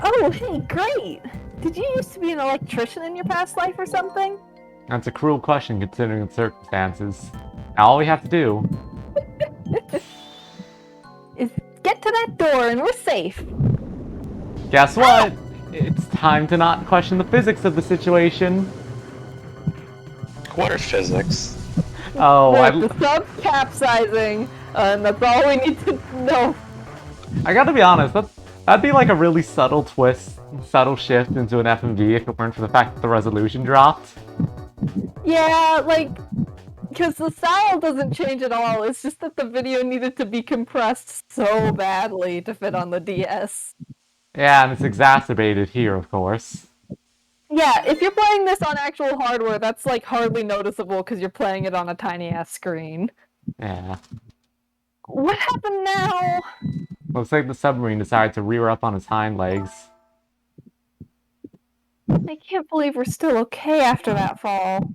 Oh, hey, great! Did you used to be an electrician in your past life or something? That's a cruel question considering the circumstances. Now all we have to do... is get to that door and we're safe! Guess what? It's time to not question the physics of the situation. What are physics? Oh, The sub's capsizing, and that's all we need to know. I gotta be honest, that'd be like a really subtle twist, subtle shift into an FMV if it weren't for the fact that the resolution dropped. Yeah, like, because the style doesn't change at all, it's just that the video needed to be compressed so badly to fit on the DS. Yeah, and it's exacerbated here, of course. Yeah, if you're playing this on actual hardware, that's like hardly noticeable because you're playing it on a tiny-ass screen. Yeah. What happened now? Looks like the submarine decided to rear up on his hind legs. I can't believe we're still okay after that fall.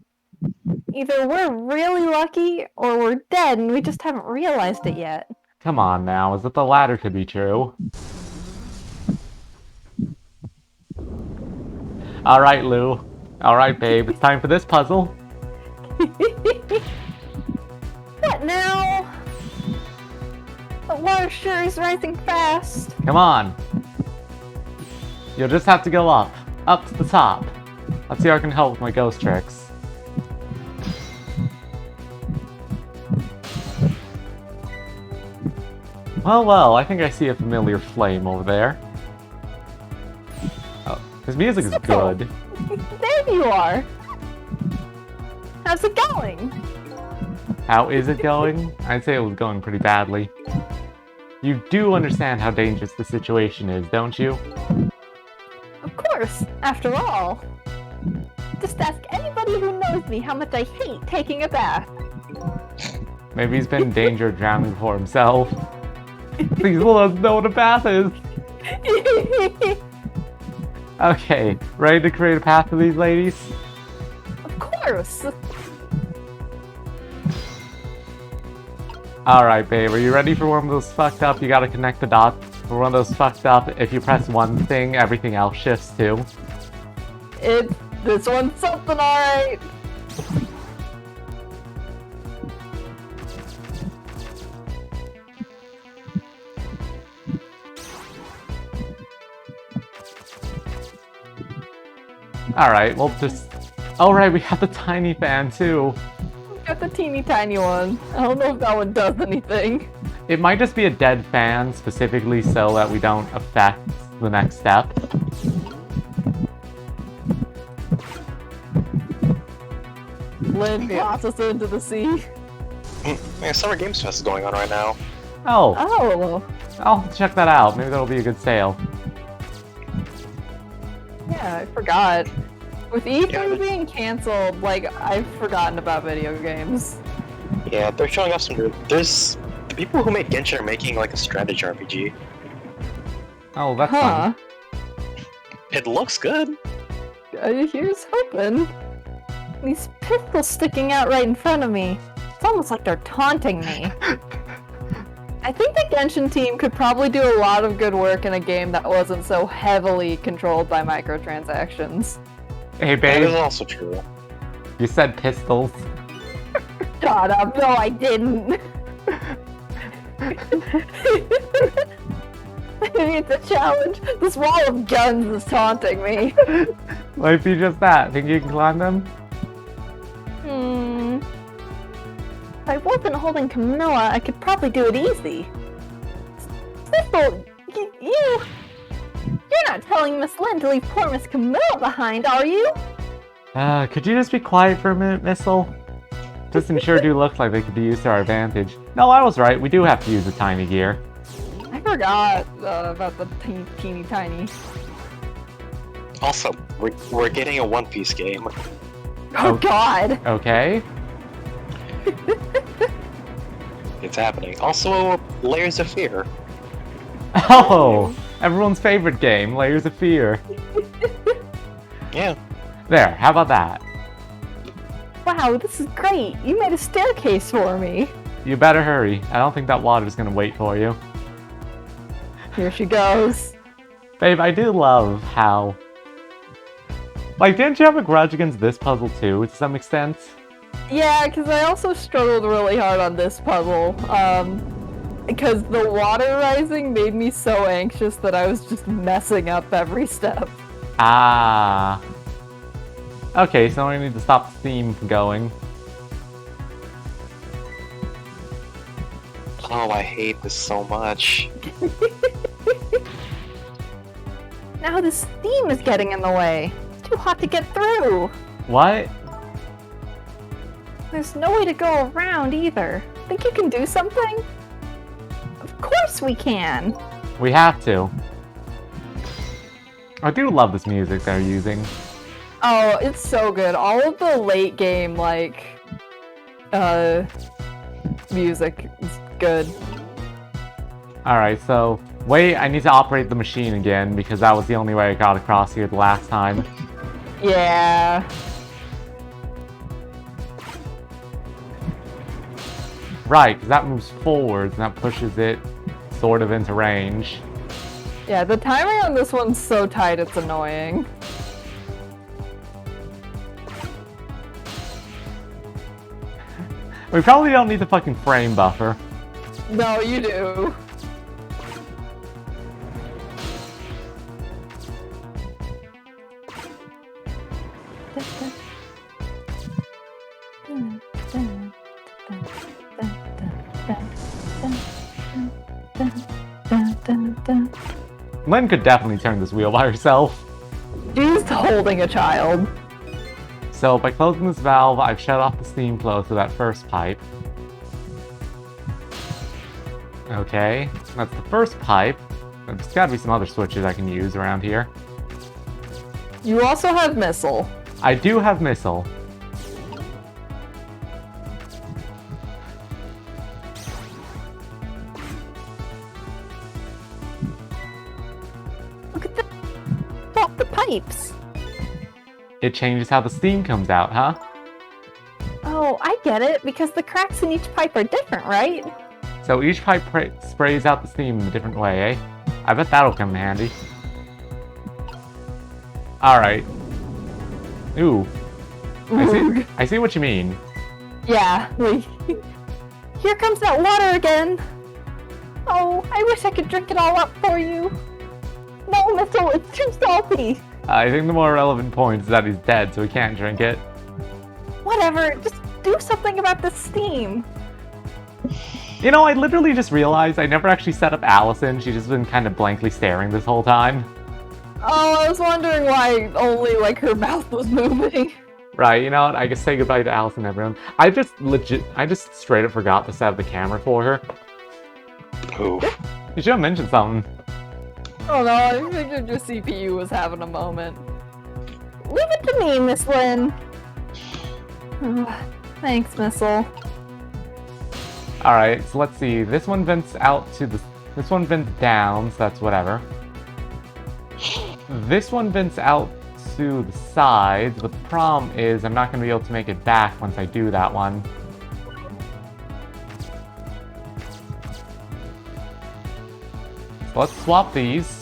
Either we're really lucky, or we're dead and we just haven't realized it yet. Come on now, is it the latter could be true? Alright, Lou. Alright, babe, it's time for this puzzle. What now? The water sure is rising fast. Come on. You'll just have to go up. Up to the top. Let's see how I can help with my ghost tricks. Well, I think I see a familiar flame over there. Oh, his music is good. There you are. How's it going? How is it going? I'd say it was going pretty badly. You do understand how dangerous the situation is, don't you? Of course, after all. Just ask anybody who knows me how much I hate taking a bath. Maybe he's been in danger of drowning before himself. Please let us know what a bath is. Okay, ready to create a path for these ladies? Of course. Alright, babe, are you ready for one of those fucked up? You gotta connect the dots. For one of those fucked up, if you press one thing, everything else shifts too. This one's something alright. Alright, we'll just... Oh right, we have the tiny fan too. Got the teeny tiny one. I don't know if that one does anything. It might just be a dead fan, specifically so that we don't affect the next step. Lynn, toss us into the sea. Yeah, Summer Games Fest is going on right now. Oh, Oh, I'll check that out. Maybe that'll be a good sale. yeah, I forgot. With E3 Yeah, being cancelled, like, I've forgotten about video games. Yeah, they're showing off some. There's the people who make Genshin are making like a strategy RPG. Oh, that's Huh. fun. It looks good. Here's hoping. These pistols sticking out right in front of me. It's almost like they're taunting me. I think the Genshin team could probably do a lot of good work in a game that wasn't so heavily controlled by microtransactions. Hey, That is babe, also true. you said pistols. Shut up, no I didn't! Maybe it's a challenge. This wall of guns is taunting me. Might be just that. Think you can climb them? If I wasn't holding Camilla, I could probably do it easy. Sniffle, you're not telling Miss Lynn to leave poor Miss Camilla behind, are you? Could you just be quiet for a minute, Missile? Piston sure do look like they could be used to our advantage. No, I was right. We do have to use the tiny gear. I forgot about the teeny tiny. Also, we're getting a One Piece game. Oh God! Okay. It's happening. Also, Layers of Fear. Oh! Everyone's favorite game, Layers of Fear. Yeah. There, how about that? Wow, this is great! You made a staircase for me! You better hurry. I don't think that water's gonna wait for you. Here she goes. Babe, I do love how... Like, didn't you have a grudge against this puzzle too, to some extent? Yeah, because I also struggled really hard on this puzzle. Because the water rising made me so anxious that I was just messing up every step. Ah. Okay, so we need to stop the theme from going. Oh, I hate this so much. Now the steam is getting in the way. It's too hot to get through. What? There's no way to go around either. Think you can do something? Of course we can. We have to. I do love this music they're using. Oh, it's so good. All of the late game, like, music is good. Alright, so... Wait, I need to operate the machine again, because that was the only way I got across here the last time. Yeah. Right, because that moves forwards, and that pushes it sort of into range. Yeah, the timing on this one's so tight, it's annoying. We probably don't need the fucking frame buffer. No, you do. Lynn could definitely turn this wheel by herself. She's holding a child. So by closing this valve, I've shut off the steam flow to that first pipe. Okay, that's the first pipe. There's gotta be some other switches I can use around here. You also have missile. I do have missile. Look at the pipe. escapes. It changes how the steam comes out, huh? Oh, I get it, because the cracks in each pipe are different, right? So each pipe sprays out the steam in a different way, eh? I bet that'll come in handy. Alright. Ooh. I see what you mean. Yeah, like... Here comes that water again! Oh, I wish I could drink it all up for you. No, Missile, it's too salty! I think the more relevant point is that he's dead, so he can't drink it. Whatever, just do something about the steam. You know, I literally just realized I never actually set up Allison. She's just been kind of blankly staring this whole time. Oh, I was wondering why only, like, her mouth was moving. Right, you know what? I guess say goodbye to Allison, everyone. I just straight up forgot to set up the camera for her. Oof. You should have mentioned something. Oh no, I figured your CPU was having a moment. Leave it to me, Miss Lynn. Thanks, Missile. Alright, so let's see. This one vents out to the... This one vents down, so that's whatever. This one vents out to the sides, but the problem is I'm not going to be able to make it back once I do that one. So let's swap these.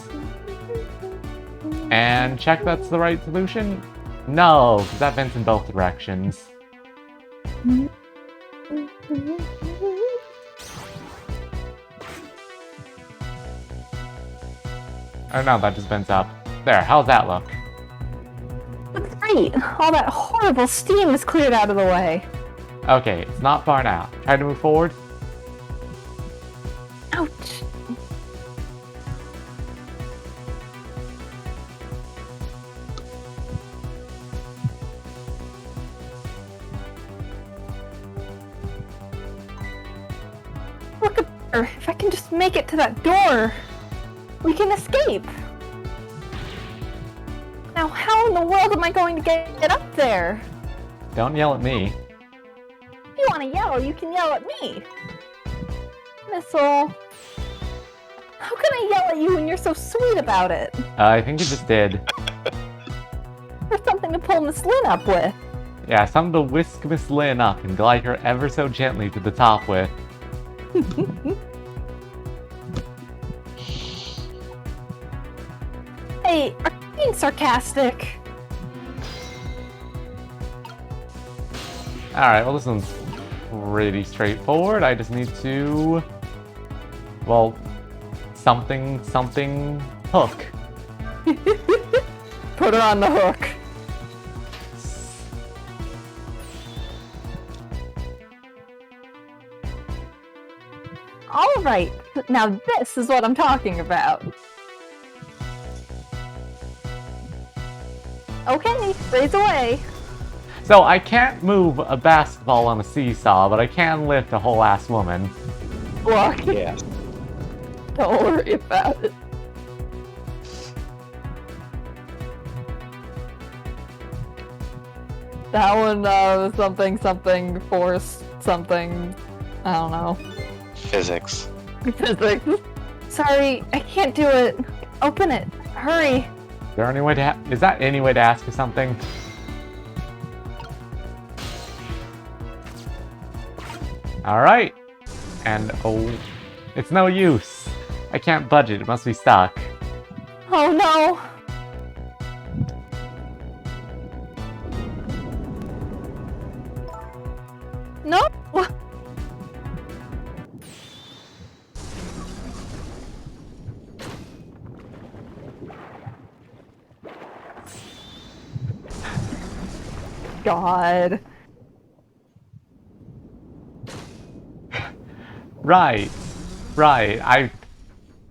And check that's the right solution. No, because that vents in both directions. Oh no, that just vents up. There, how's that look? That's great! All that horrible steam is cleared out of the way. Okay, it's not far now. Try to move forward. Ouch! Look at her! If I can just make it to that door, we can escape! Now how in the world am I going to get up there? Don't yell at me. If you want to yell, you can yell at me! Missile... How can I yell at you when you're so sweet about it? I think you just did. There's something to pull Miss Lynn up with. Yeah, something to whisk Miss Lynn up and glide her ever so gently to the top with. Hey, are you being sarcastic? Alright, well this one's pretty straightforward. I just need to... Well, something hook. Put her on the hook. Alright, now this is what I'm talking about. Okay, raise away. So I can't move a basketball on a seesaw, but I can lift a whole ass woman. Look, Yeah. don't worry about it. That one was something force something. I don't know. Physics. Physics. Sorry, I can't do it. Open it. Hurry. Is there any way to is that any way to ask for something? Alright. And oh, it's no use. I can't budge it, it must be stuck. Oh no. No. God. Right. I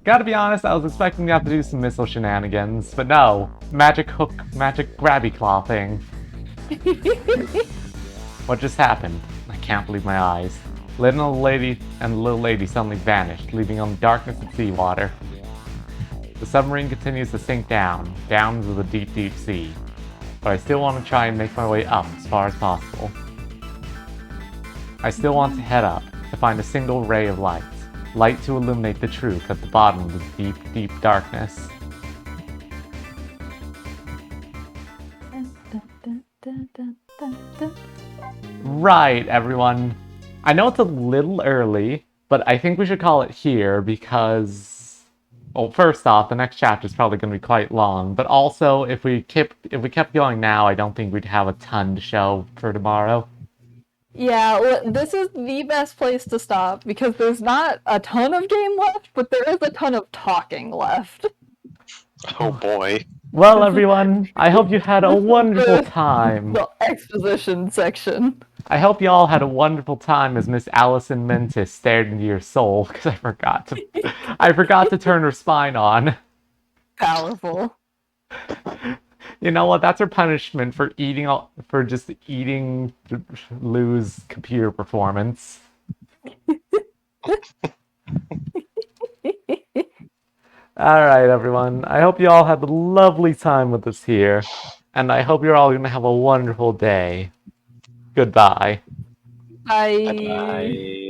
gotta be honest, I was expecting to have to do some missile shenanigans, but no. Magic hook, magic grabby claw thing. What just happened? I can't believe my eyes. Little lady and the little lady suddenly vanished, leaving only darkness and seawater. The submarine continues to sink down into the deep, deep sea. But I still want to try and make my way up as far as possible. I still want to head up, to find a single ray of light. Light to illuminate the truth at the bottom of the deep, deep darkness. Dun, dun, dun, dun. Right, everyone. I know it's a little early, but I think we should call it here because, well, first off, the next chapter is probably going to be quite long. But also, if we kept going now, I don't think we'd have a ton to show for tomorrow. Yeah, well, this is the best place to stop because there's not a ton of game left, but there is a ton of talking left. Oh boy. Well, everyone, I hope you had a wonderful The- time. The exposition section. I hope you all had a wonderful time as Miss Allison Mentis stared into your soul because I forgot to turn her spine on. Powerful. You know what? That's her punishment for just eating Lou's computer performance. All right, everyone. I hope you all had a lovely time with us here, and I hope you're all going to have a wonderful day. Goodbye. Bye. Bye.